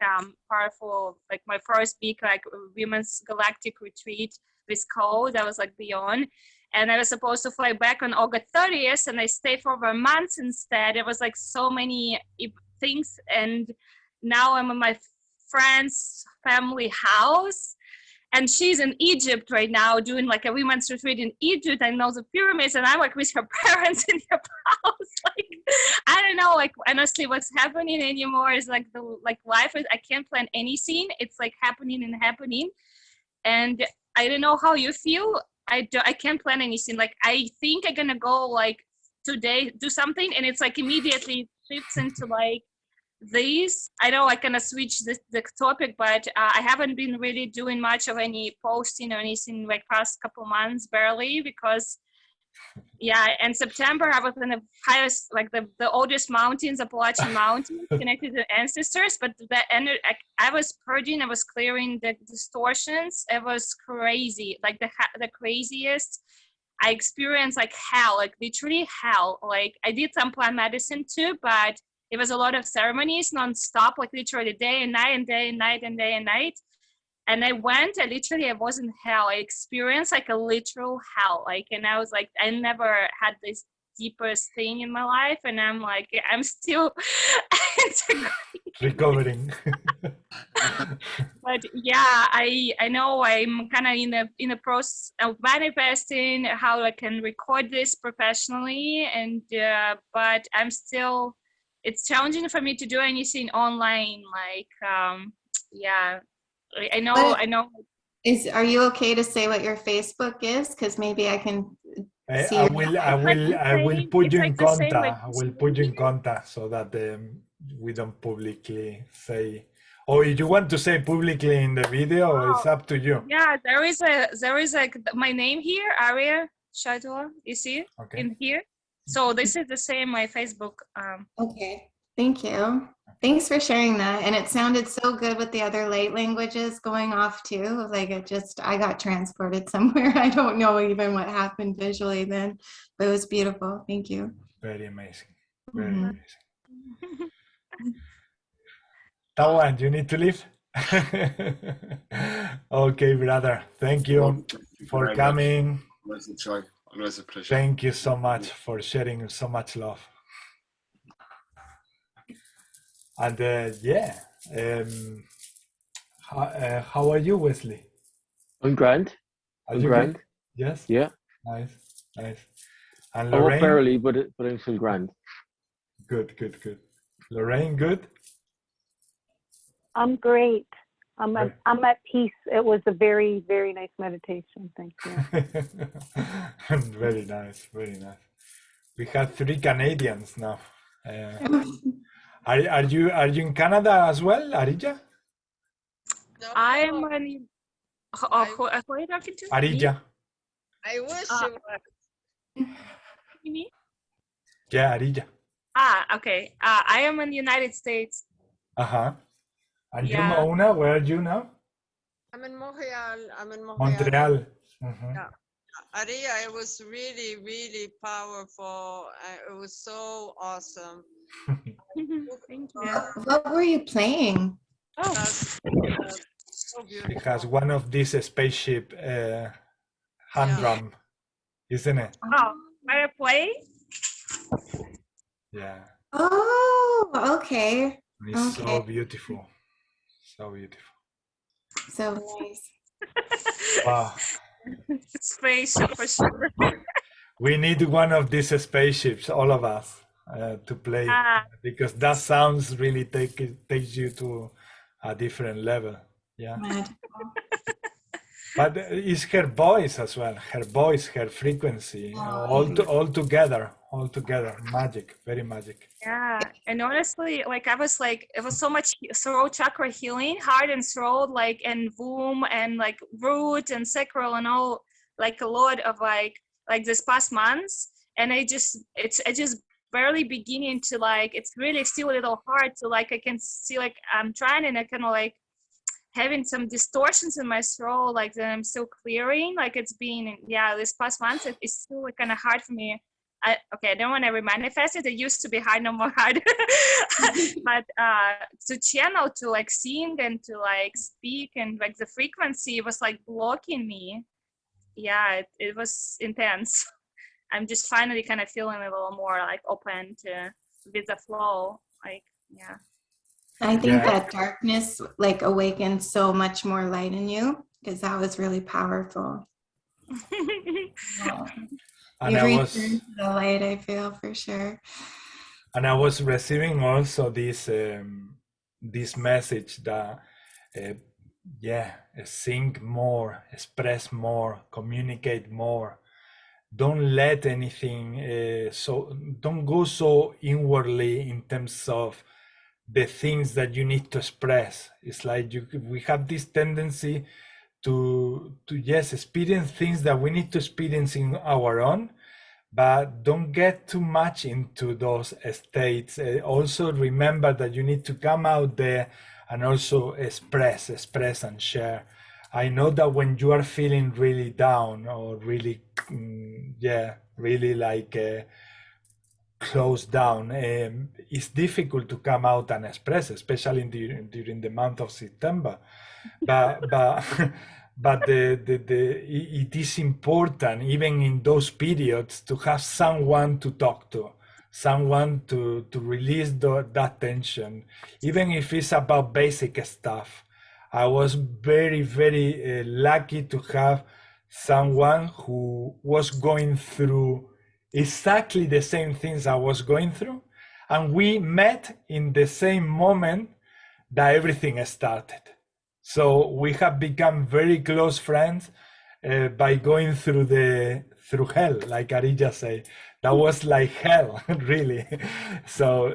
powerful, like my first big like women's galactic retreat with Cole. That was like beyond. And I was supposed to fly back on August 30th, and I stayed for over a month instead. It was like so many things, and now I'm in my friend's family house. And she's in Egypt right now doing like a women's retreat in Egypt. I know the pyramids, and I'm like with her parents in her house. Like, I don't know, like honestly what's happening anymore is like life is, I can't plan anything. It's like happening. And I don't know how you feel. I can't plan anything. Like I think I'm gonna go like today, do something, and it's like immediately shifts into like this. I know I kind of switch the topic, but I haven't been really doing much of any posting or anything like past couple months, barely, because in September I was in the highest, like the oldest mountains, Appalachian Mountains, connected to ancestors. But I was purging, I was clearing the distortions. It was crazy, like the craziest. I experienced like hell, like literally hell. Like I did some plant medicine too, but it was a lot of ceremonies nonstop, like literally day and night and day and night and day and night. And I was in hell. I experienced like a literal hell. Like, and I was like, I never had this deepest thing in my life. And I'm like, I'm still recovering. But yeah, I know I'm kind of in the process of manifesting how I can record this professionally. And, but I'm still it's challenging for me to do anything online. Like, yeah, I know. Are you okay to say what your Facebook is? Because maybe I can see. I will put you in contact. I will put you in here. contact so that we don't publicly say. Or if you want to say publicly in the video, it's up to you. Yeah, there is my name here, Aria Shadua. You see in here. So this is the same my Facebook. Okay, thank you. Thanks for sharing that. And it sounded so good with the other light languages going off too. Like I got transported somewhere. I don't know even what happened visually then, but it was beautiful. Thank you. Very amazing. Very amazing. Tawan, you need to leave? Okay, brother. Thank you for coming. Always a joy. Always a pleasure. Thank you so much for sharing so much love. And how are you, Wesley? I'm grand. Are I'm you grand. good? Yes? Yeah. Nice. And I'm Lorraine? up early, but I'm still grand. Good. Lorraine, good? I'm great. I'm at peace. It was a very, very nice meditation. Thank you. Very nice. We have 3 Canadians now. Are you in Canada as well, Arija? I am an. Who are you talking to? Arija. I wish you were. Me? Yeah, Arija. Okay. I am in the United States. And you, Mauna, where are you now? I'm in Montreal. Montreal. Yeah. Aria, it was really, really powerful. It was so awesome. Thank you. What were you playing? So beautiful. It has one of these spaceship hand drum, isn't it? Oh, fireplace? Yeah. Oh, okay. It's so beautiful. So beautiful. So nice. Wow. Spaceship for sure. We need one of these spaceships, all of us, to play, because that sounds really takes you to a different level. Yeah. But it's her voice as well. Her voice, her frequency, all together, magic, very magic. Yeah, and honestly, like it was so much throat chakra healing, heart and throat, like, and womb and like root and sacral and all, like a lot of like this past months. And it's just barely beginning to like, it's really still a little hard to like, I can see like I'm trying and I kind of like having some distortions in my throat, like that I'm still clearing. Like it's been, this past month, it's still kind of hard for me. I don't want to remanifest it. It used to be hard, no more hard. But to channel, to like sing and to like speak and like the frequency was like blocking me. Yeah, it was intense. I'm just finally kind of feeling a little more like open to with the flow. Like, yeah. I think that darkness like awakened so much more light in you, because that was really powerful. And you returned to the light, I feel, for sure. And I was receiving also this message that sing more, express more, communicate more. Don't let anything don't go so inwardly in terms of the things that you need to express. It's like we have this tendency to experience things that we need to experience in our own, but don't get too much into those states. Also remember that you need to come out there and also express and share. I know that when you are feeling really down or really really like closed down, it's difficult to come out and express, especially during the month of September. But it is important, even in those periods, to have someone to talk to, someone to release that tension, even if it's about basic stuff. I was very, very lucky to have someone who was going through exactly the same things I was going through, and we met in the same moment that everything started. So we have become very close friends by going through hell, like Arija said. That was like hell, really. So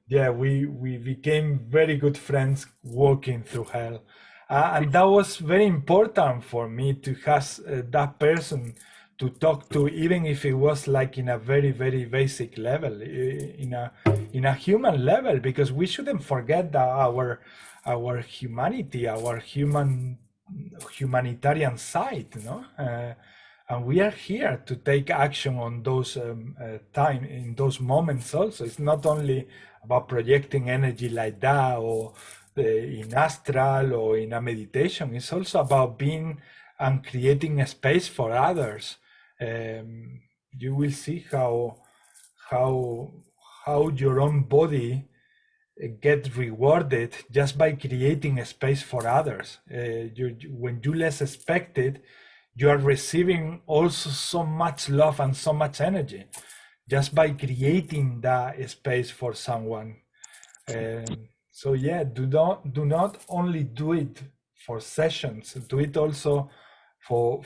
yeah, we became very good friends walking through hell. And that was very important for me to have that person to talk to, even if it was like in a very, very basic level, in a human level, because we shouldn't forget that our humanity, our humanitarian side, no? And we are here to take action on those in those moments also. It's not only about projecting energy like that or in astral or in a meditation. It's also about being and creating a space for others. You will see how your own body get rewarded just by creating a space for others. When you less expect it, you are receiving also so much love and so much energy just by creating that space for someone. So yeah, do not only do it for sessions, do it also for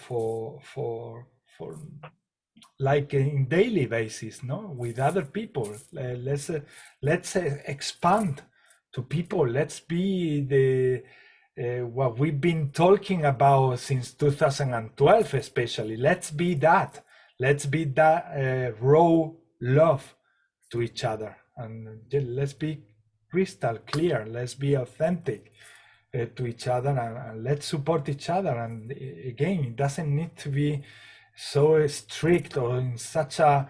like in daily basis, no, with other people. Let's expand to people. Let's be the what we've been talking about since 2012, especially. Let's be that raw love to each other, and let's be crystal clear. Let's be authentic to each other, and let's support each other. And again, it doesn't need to be so strict or in such a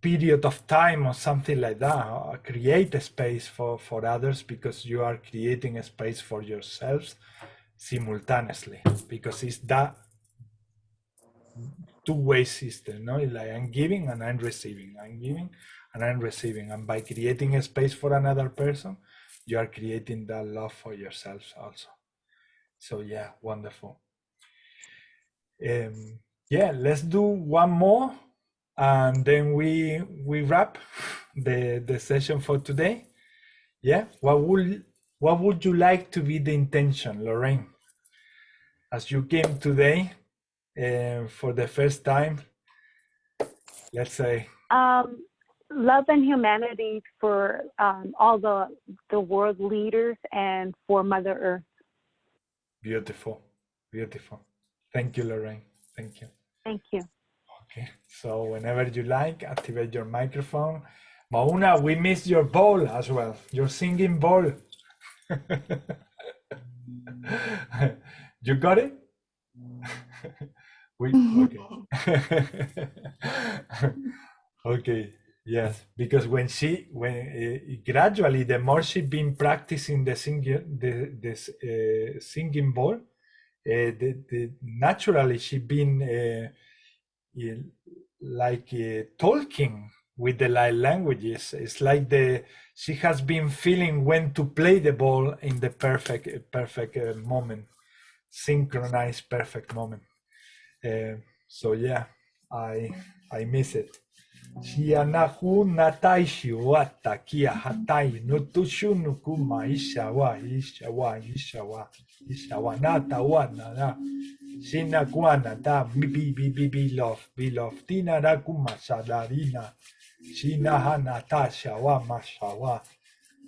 period of time or something like that. Create a space for others, because you are creating a space for yourselves simultaneously, because it's that two-way system, no? Like I'm giving and I'm receiving, I'm giving and I'm receiving, and by creating a space for another person, you are creating that love for yourselves also. So yeah, wonderful. Yeah, let's do one more, and then we wrap the session for today. Yeah, what would you like to be the intention, Lorraine, as you came today for the first time? Let's say love and humanity for all the world leaders and for Mother Earth. Beautiful, beautiful. Thank you, Lorraine. Thank you. Thank you. Okay, so whenever you like, activate your microphone. Mauna, we missed your bowl as well, your singing bowl. You got it? Okay. Okay, yes, because when gradually, the more she's been practicing the singing bowl, naturally she's been talking with the light languages. It's like she has been feeling when to play the ball in the perfect moment, synchronized perfect moment. So yeah, I miss it. Shia nahu natai shiwata kia hatai nutushu nukuma ishawa nata wana shina guana da be love tina rakuma shadarina shina hanata shawa mashawa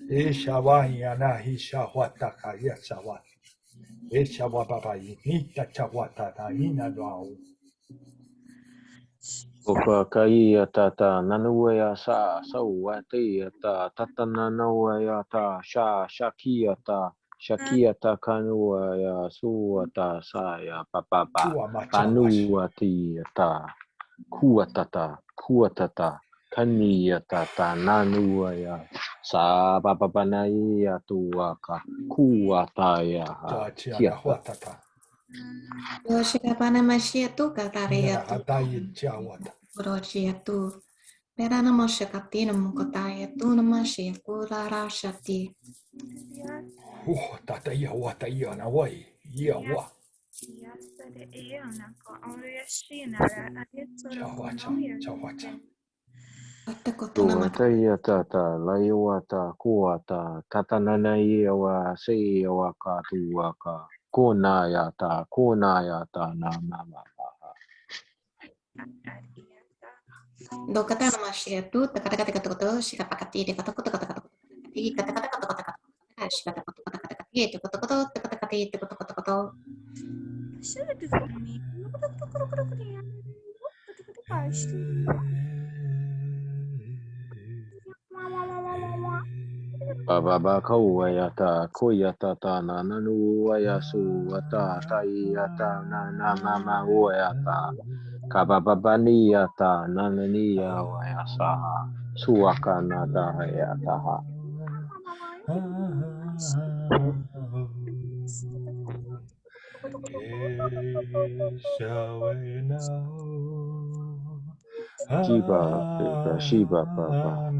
ishawa yana hishawa takaya shawa ishawa baba nita chawata ina dwao. Oka kai tata nanua sa wa te ta tata nanua ta shakia ta kanua ya su ta sa ya papa panua ti ta kuatata kani ta nanua ya sa papa panai ya tu ka kuata ya Chia huatata. Yoshikapana Mashiatu Katariatu Rochiatu Perana Moshakatina Mukotayatu Namashiaku Rashati. Tataya wataya na wai yawa. Chawacha. Tuata ia tata, laiwata, kuata, tatanana ia wa se ia wa ka tuaka. Kona ya ta na mama. Dokata namashia tu, takataka koto, shikapakati, de koto, katakata koto, shikapakati, koto. Baba kawayata, koyata ta na nanu wayasu wata taiyata na mama wayata. Kabababaniata nanania wayasaha. Suaka na dahayataha. Shiba Baba.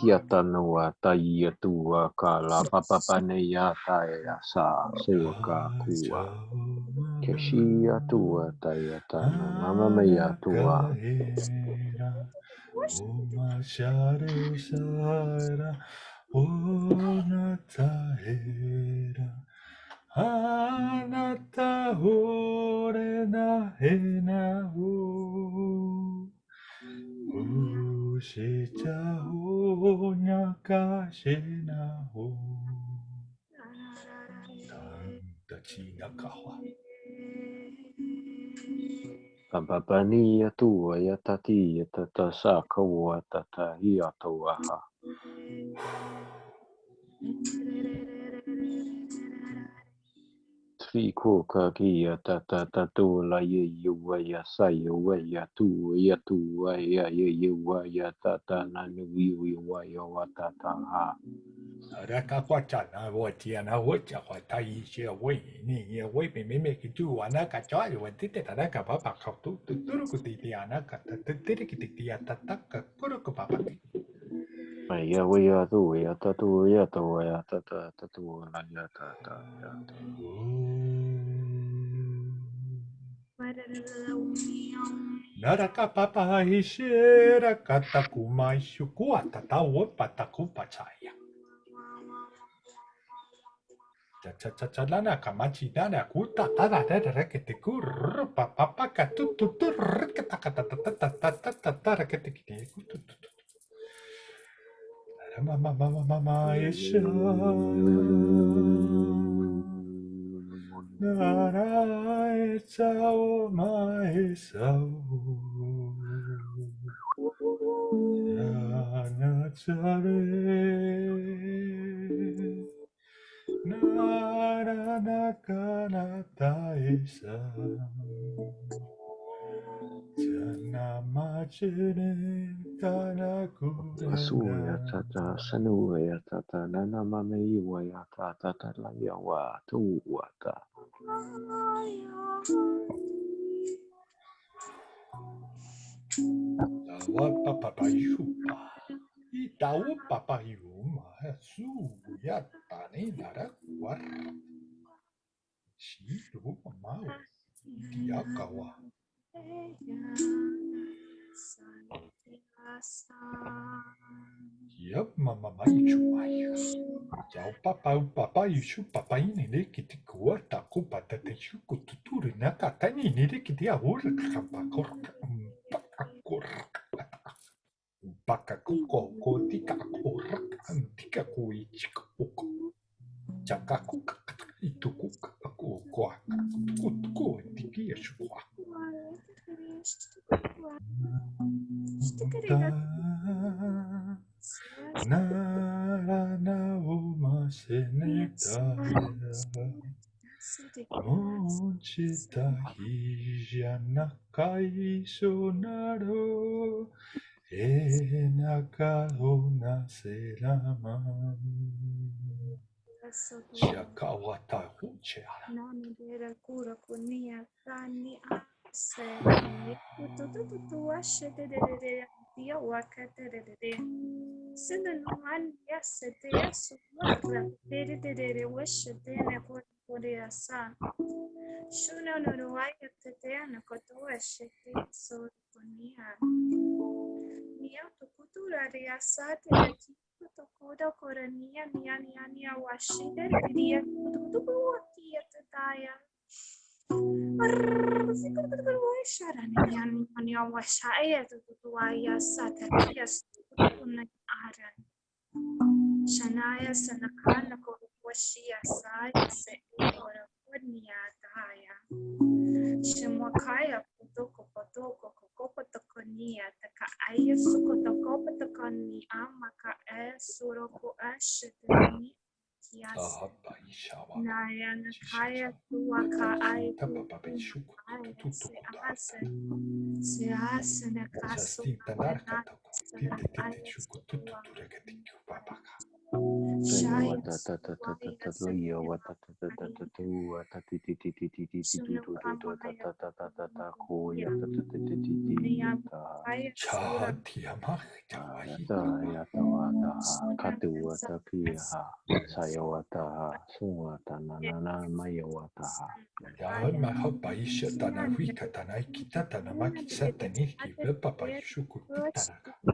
Kiata noa taia tua ka la papapane ya taia sa seuka kua. Keshia tua taia tana mama mea tua. Papapani ya tua ya tati ya tata sa kaua tata ia toaha. Tfi ko ka kia tata tatu la ye yuwa ya sa yuwa ya tu ya yuwa ya tata na nuwi wa ya wa tata ha. Raka kwachana wotiana wocha watai she we ni we me ki tu ana ka cha yo tite raka papa ka tu turu ku titi ana ka tiri ki titi ata ka kuru ku papa. Ya we ya tu ya tatu ya to ya tata tatu la ya tata ya. Naraka papa ishera katakuma ishukua tata wo pataku pachaya. Chachalana kamachi dana kuta tada da rekete kur papa katu tu rekata kata tata rekete kiti kutu. Mama isha. Nara isao ma isao. Yanachare. Nara nakana taisa. Jana machine Asu ya tanakurana. tata sanu ya tata nana mama iwa ya tata la ya wa tu wa ta. Tawa papa yupa. Itawa papa yuma. Su ya tani nara war. Shi yu mau. Diakawa. Yep, mama maichu. Jau papa yushu papa inere kiti kuwa taku patata shuku tuturi naka tani inere kiti ahura kapakor pakakor pakakuko ko tika kor tika kuichika uko chakaku ituku ko Monchita hijanakai sonaro enakaona selaman. Shakawata hucheara. Nani dera kura kunia tani ase. Tutututu ashe de dia wakate de. Sina no an yasete yasu wakra. De wishe dene kuri asa. Shuna no ayate dene koto ashe te so kunia. Nia to kutura de asate de to koda korania nia washide dia to kia taya. Nia washaya to aya sata yes kuna ara. Shanaya sanakana ko washia sai se ora kunia taya. Shemwakaya potoko kokonia taka aya suko tokopotokoni amaka suroko ashitani kias naya nakaya tuaka ay se ase nakasu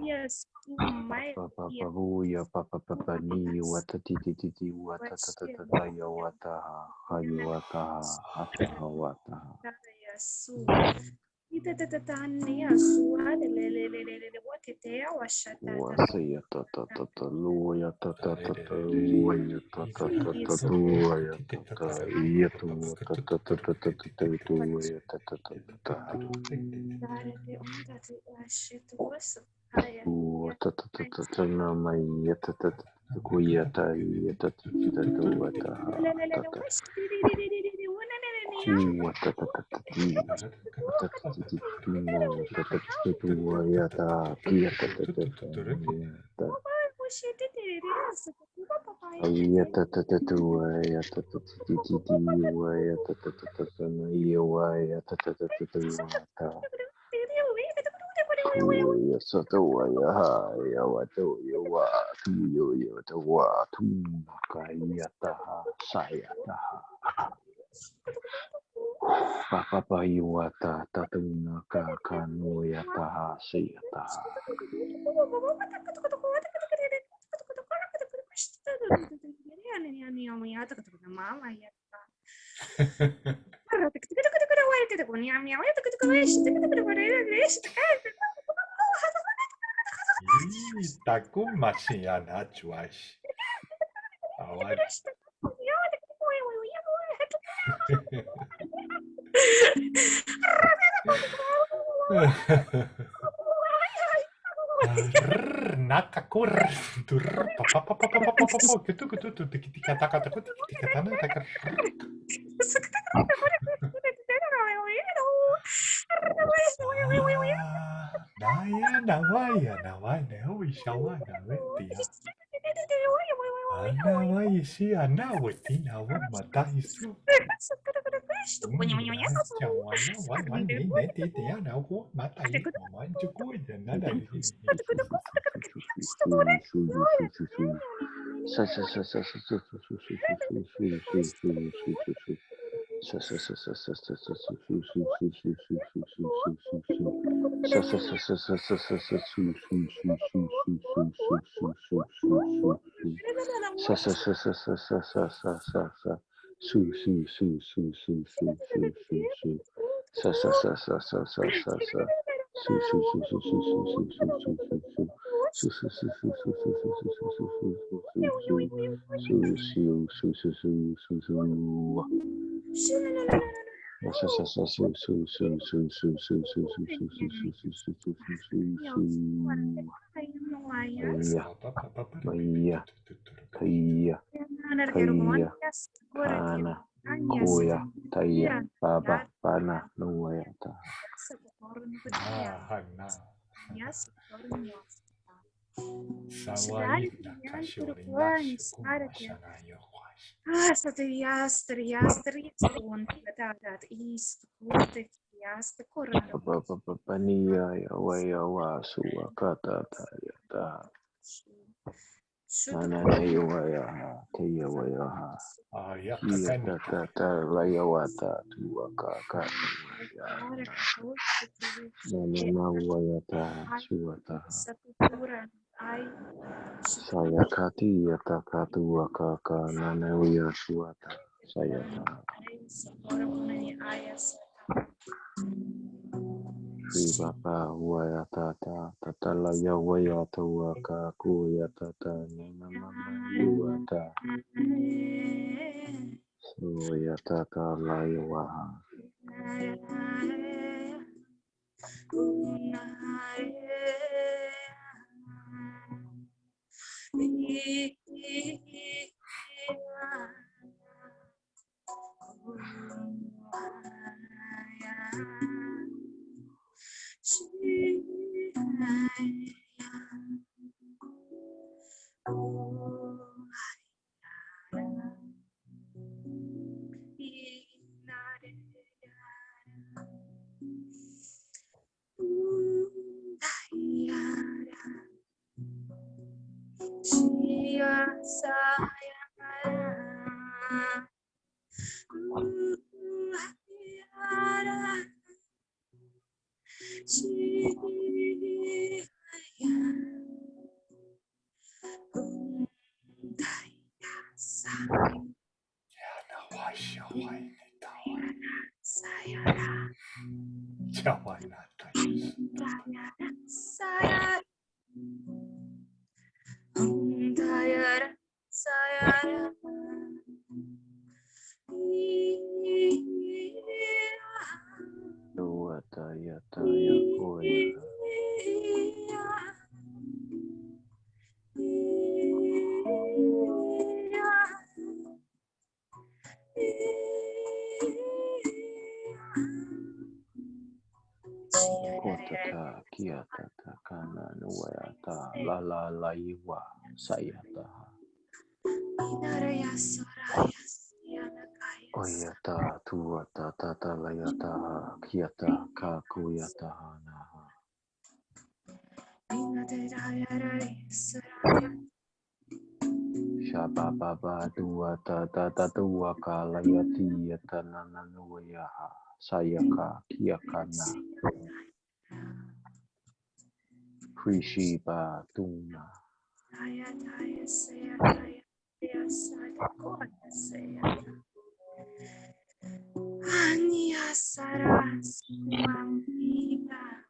yes, Papa ni watatiti watatata yawata hayawata atahawata. Wasaya tata luya tata luya tata luya tata yetu tata luya tata nama yata kuyata yata Papa yuata tatuna kakanu yata siyata. Taku masih anak cuas. Awal. Nakakur tur papa gitu kata tanah takar. Nawaya, wishawa nawetia. Nawaya si anaweti nawa mata isu. Kuya, taya, baba, bana, nuwayata. Paniya, yawaya, wasu, akata, tayata. Nana, yawaya, taya, waya. Tata, layawata, tuwaka, Nana, wayata, suwata. Sayakati, yataka, tuwaka, nana, waya, suwata. Sayata. Sri Baba Wayatata Tatala Yawayata Waka Kuyatata Nina Mama Yuata Suyatata Layawaha Yuata Yata Yakoya Kotata Kiatata Kana Nuayata Lala Laiwa Sayata Oyata Tuata Tata Layata Kiata Kakuyata Naha Shababa Duata Tata Duaka Layati Yatanana Nuyaha Sayaka Kiakana Krishiba Tuna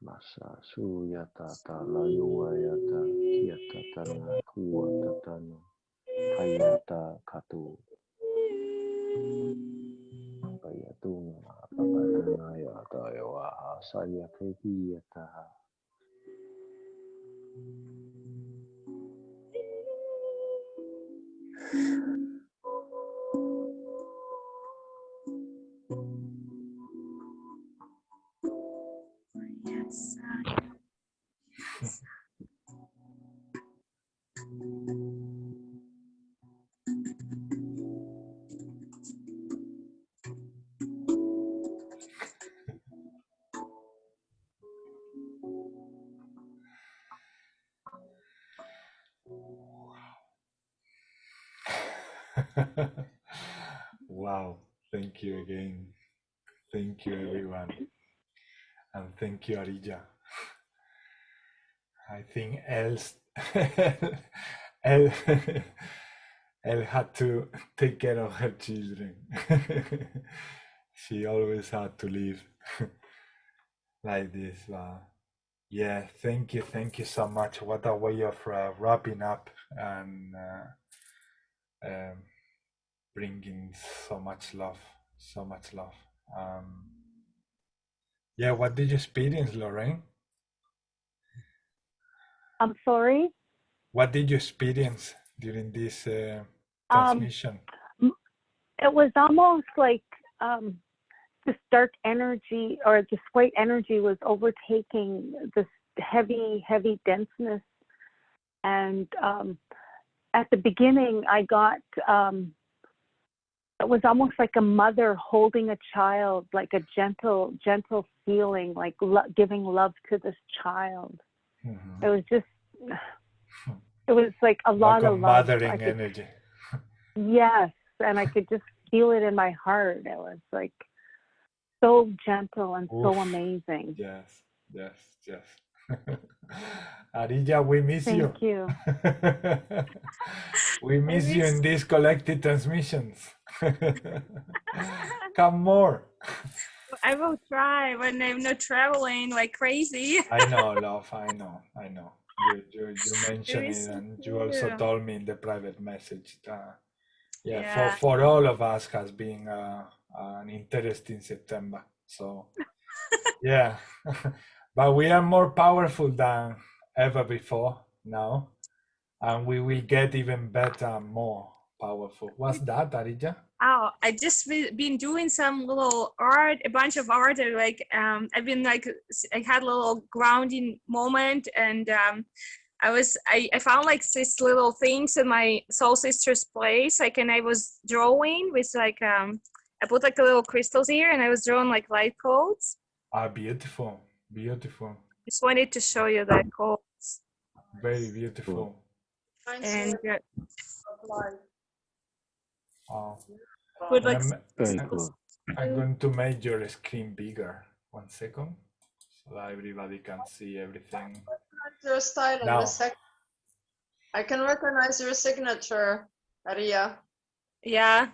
Masa Suyata Layuayata Kiatatana Kuatatana Hayata Katu Bayatuna Babatuna Yata Yawaha Sayakati Yataha Wow, thank you again. Thank you, everyone. And thank you, Arija. I think Elle had to take care of her children. She always had to live like this. Yeah, thank you so much. What a way of wrapping up and bringing so much love. Yeah, what did you experience, Lorraine? I'm sorry. What did you experience during this transmission? It was almost like this dark energy or this white energy was overtaking this heavy denseness. And at the beginning, I got, it was almost like a mother holding a child, like a gentle feeling, like giving love to this child. Mm-hmm. It was just, it was like a lot of love. Mothering energy. Yes, and I could just feel it in my heart. It was like so gentle and so amazing. Yes. Arilla, we miss you. Thank you. We miss you in these collective transmissions. Come more. I will try when I'm not traveling like crazy. I know, love. I know. You mentioned it, and you also told me in the private message that for all of us has been an interesting September. So yeah, but we are more powerful than ever before now, and we will get even better and more powerful. What's that, Arija? Oh, I just been doing some little art, a bunch of art. Like I've been like, I had a little grounding moment, and I found like these little things in my soul sister's place. Like, and I was drawing with like I put like the little crystals here, and I was drawing like light codes. Ah, beautiful. Just wanted to show you that codes. Very beautiful. And put like I'm going to make your screen bigger. 1 second, so that everybody can see everything. Your style in the second. I can recognize your signature, Aria. Yeah.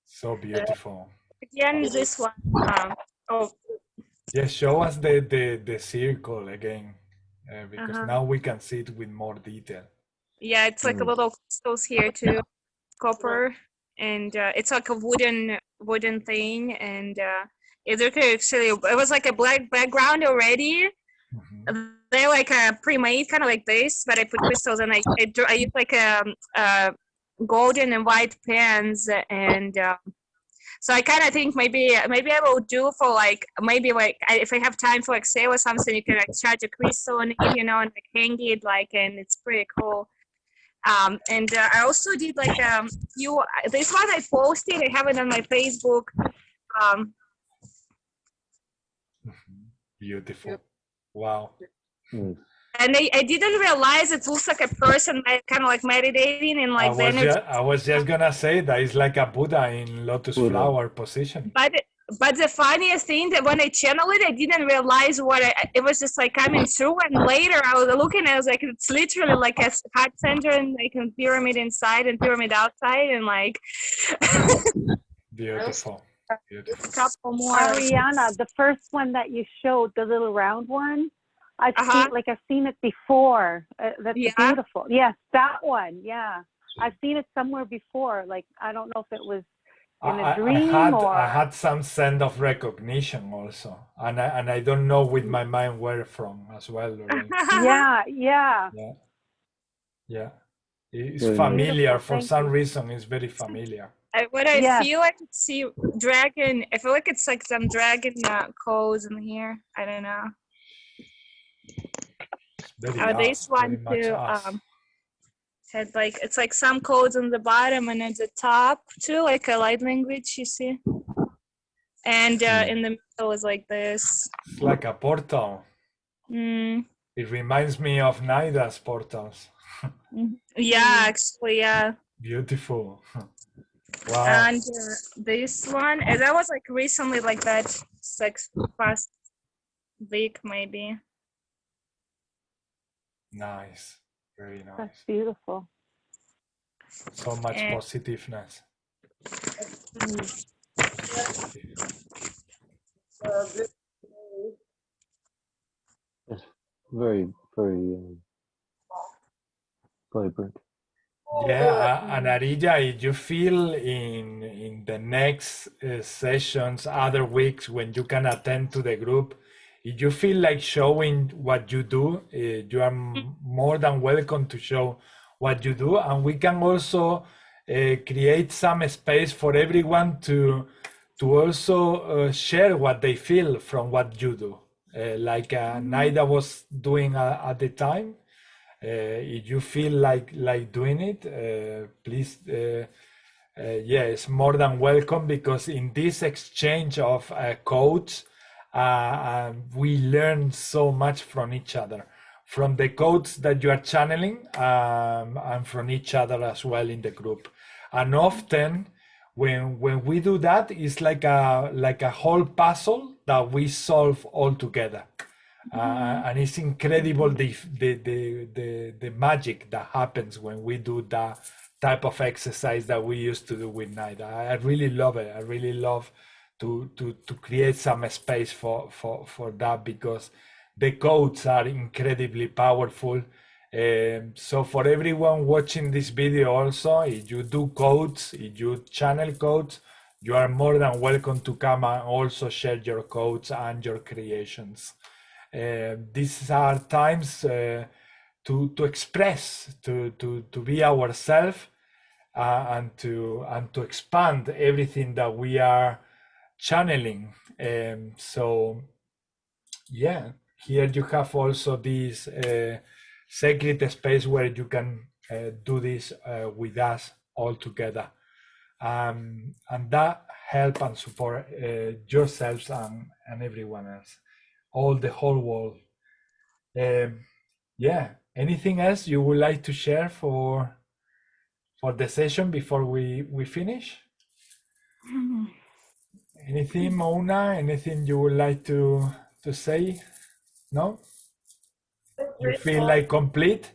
So beautiful. Again, this one. Yes, show us the circle again, because now we can see it with more detail. Yeah, it's like a little crystals here too, copper, and it's like a wooden thing, and it was like a black background already. Mm-hmm. They're like pre-made, kind of like this, but I put crystals, and I used like golden and white pens, and so I kind of think maybe I will do for like if I have time for like sale or something, you can like charge a crystal on it, and like hang it and it's pretty cool. And I also did like this one I posted. I have it on my Facebook. Beautiful. Wow. And I didn't realize it looks like a person kind of like meditating in like I was just gonna say that it's like a Buddha in lotus flower position. But the funniest thing that when I channeled it, I didn't realize it was just like coming through. And later I was looking and I was like, it's literally like a heart center and like a pyramid inside and pyramid outside and like. Beautiful. A couple more. Ariana, the first one that you showed, the little round one, I've seen it before. That's beautiful. Yes, that one. Yeah, I've seen it somewhere before. Like I don't know if it was in a dream I had some sense of recognition also, and I don't know with my mind where from as well. Yeah. It's familiar for some reason. It's very familiar. What I feel like it's dragon. I feel like it's like some dragon codes in here. I don't know. This one too had like it's like some codes on the bottom and at the top too, like a light language, you see. And in the middle is like this. It's like a portal. It reminds me of Naida's portals. Yeah, actually, yeah. Beautiful. Wow. And this one, that was like recently, like that, like past week maybe. Nice, very nice. That's beautiful. So much positiveness. Very, very vibrant. Yeah, and Arija, if you feel in the next sessions, other weeks when you can attend to the group, if you feel like showing what you do, you are more than welcome to show what you do, and we can also create some space for everyone to also share what they feel from what you do, like Naida was doing at the time. If you feel like doing it, please, yeah, it's more than welcome, because in this exchange of codes, we learn so much from each other, from the codes that you are channeling, and from each other as well in the group. And often when we do that, it's like a whole puzzle that we solve all together. And it's incredible the magic that happens when we do that type of exercise that we used to do with Naida. I really love it. I really love to create some space for that, because the codes are incredibly powerful. So for everyone watching this video also, if you do codes, if you channel codes, you are more than welcome to come and also share your codes and your creations. These are times to express, to be ourselves, and to expand everything that we are channeling. So yeah, here you have also this sacred space where you can do this with us all together, and that help and support yourselves and everyone else, the whole world. Yeah, anything else you would like to share for the session before we finish? Anything, Mona? Anything you would like to say? No? You feel like complete?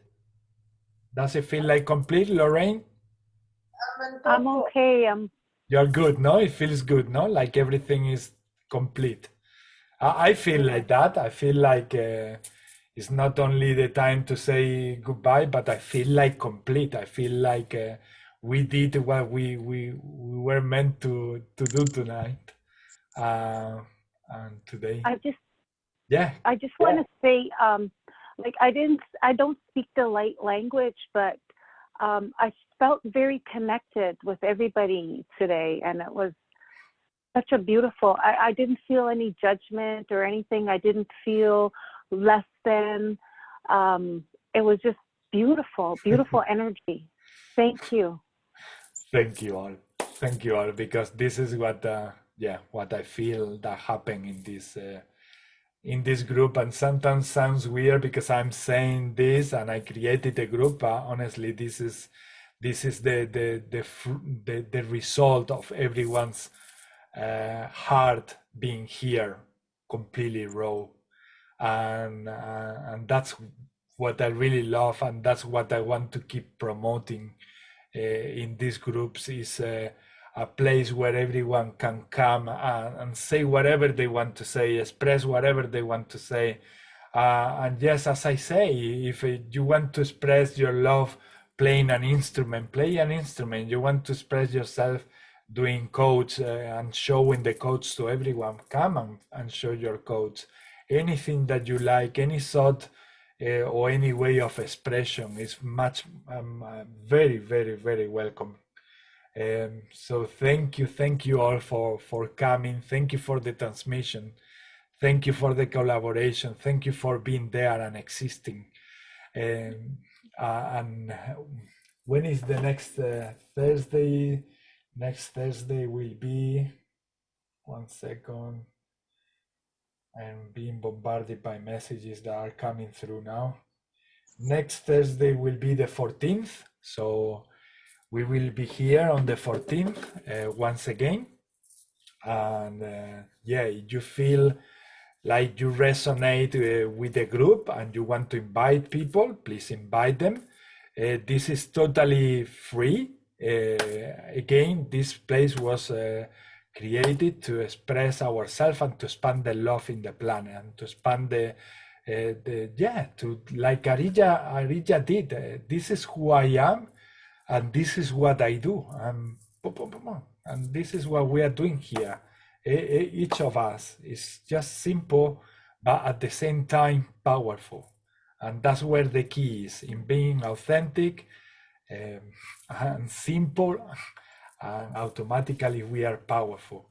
Does it feel like complete, Lorraine? I'm okay. You're good, no? It feels good, no? Like everything is complete. I feel like that. I feel like it's not only the time to say goodbye, but I feel like complete. I feel like we did what we were meant to do tonight and today. I just want to say, like I don't speak the light language, but I felt very connected with everybody today, and it was such a beautiful, I didn't feel any judgment or anything. I didn't feel less than. It was just beautiful, beautiful energy. Thank you. Thank you all. Thank you all, because this is what what I feel that happened in this group. And sometimes sounds weird because I'm saying this and I created a group, but honestly, this is the result of everyone's heart being here, completely raw, and that's what I really love, and that's what I want to keep promoting in these groups, is a place where everyone can come and say whatever they want to say, express whatever they want to say. And yes, as I say, if you want to express your love playing an instrument, play an instrument. You want to express yourself doing codes and showing the codes to everyone, come and show your codes. Anything that you like, any thought or any way of expression is much very, very, very welcome. So thank you all for coming. Thank you for the transmission. Thank you for the collaboration. Thank you for being there and existing. And when is the next Thursday? Next Thursday will be, 1 second, I'm being bombarded by messages that are coming through now. Next Thursday will be the 14th. So we will be here on the 14th once again. And yeah, you feel like you resonate with the group and you want to invite people, please invite them. This is totally free. Again, this place was created to express ourselves and to expand the love in the planet, and to expand to like Arija did. This is who I am. And this is what I do. And this is what we are doing here. Each of us is just simple, but at the same time powerful. And that's where the key is, in being authentic and simple, and automatically we are powerful.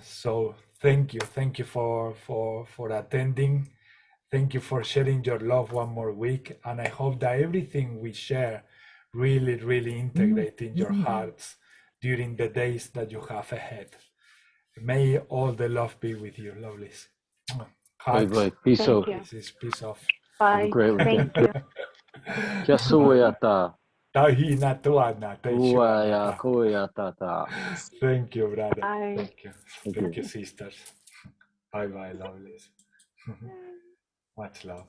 So thank you for attending. Thank you for sharing your love one more week. And I hope that everything we share really integrate in your hearts during the days that you have ahead. May all the love be with you, lovelies. Bye. Peace out. This is peace off. Bye. Great Thank you. Kia sueata. Tahina tuana, Uaya koeatata. Thank you, brother. Bye. Thank you. Thank you, sisters. Bye, lovelies. Much love.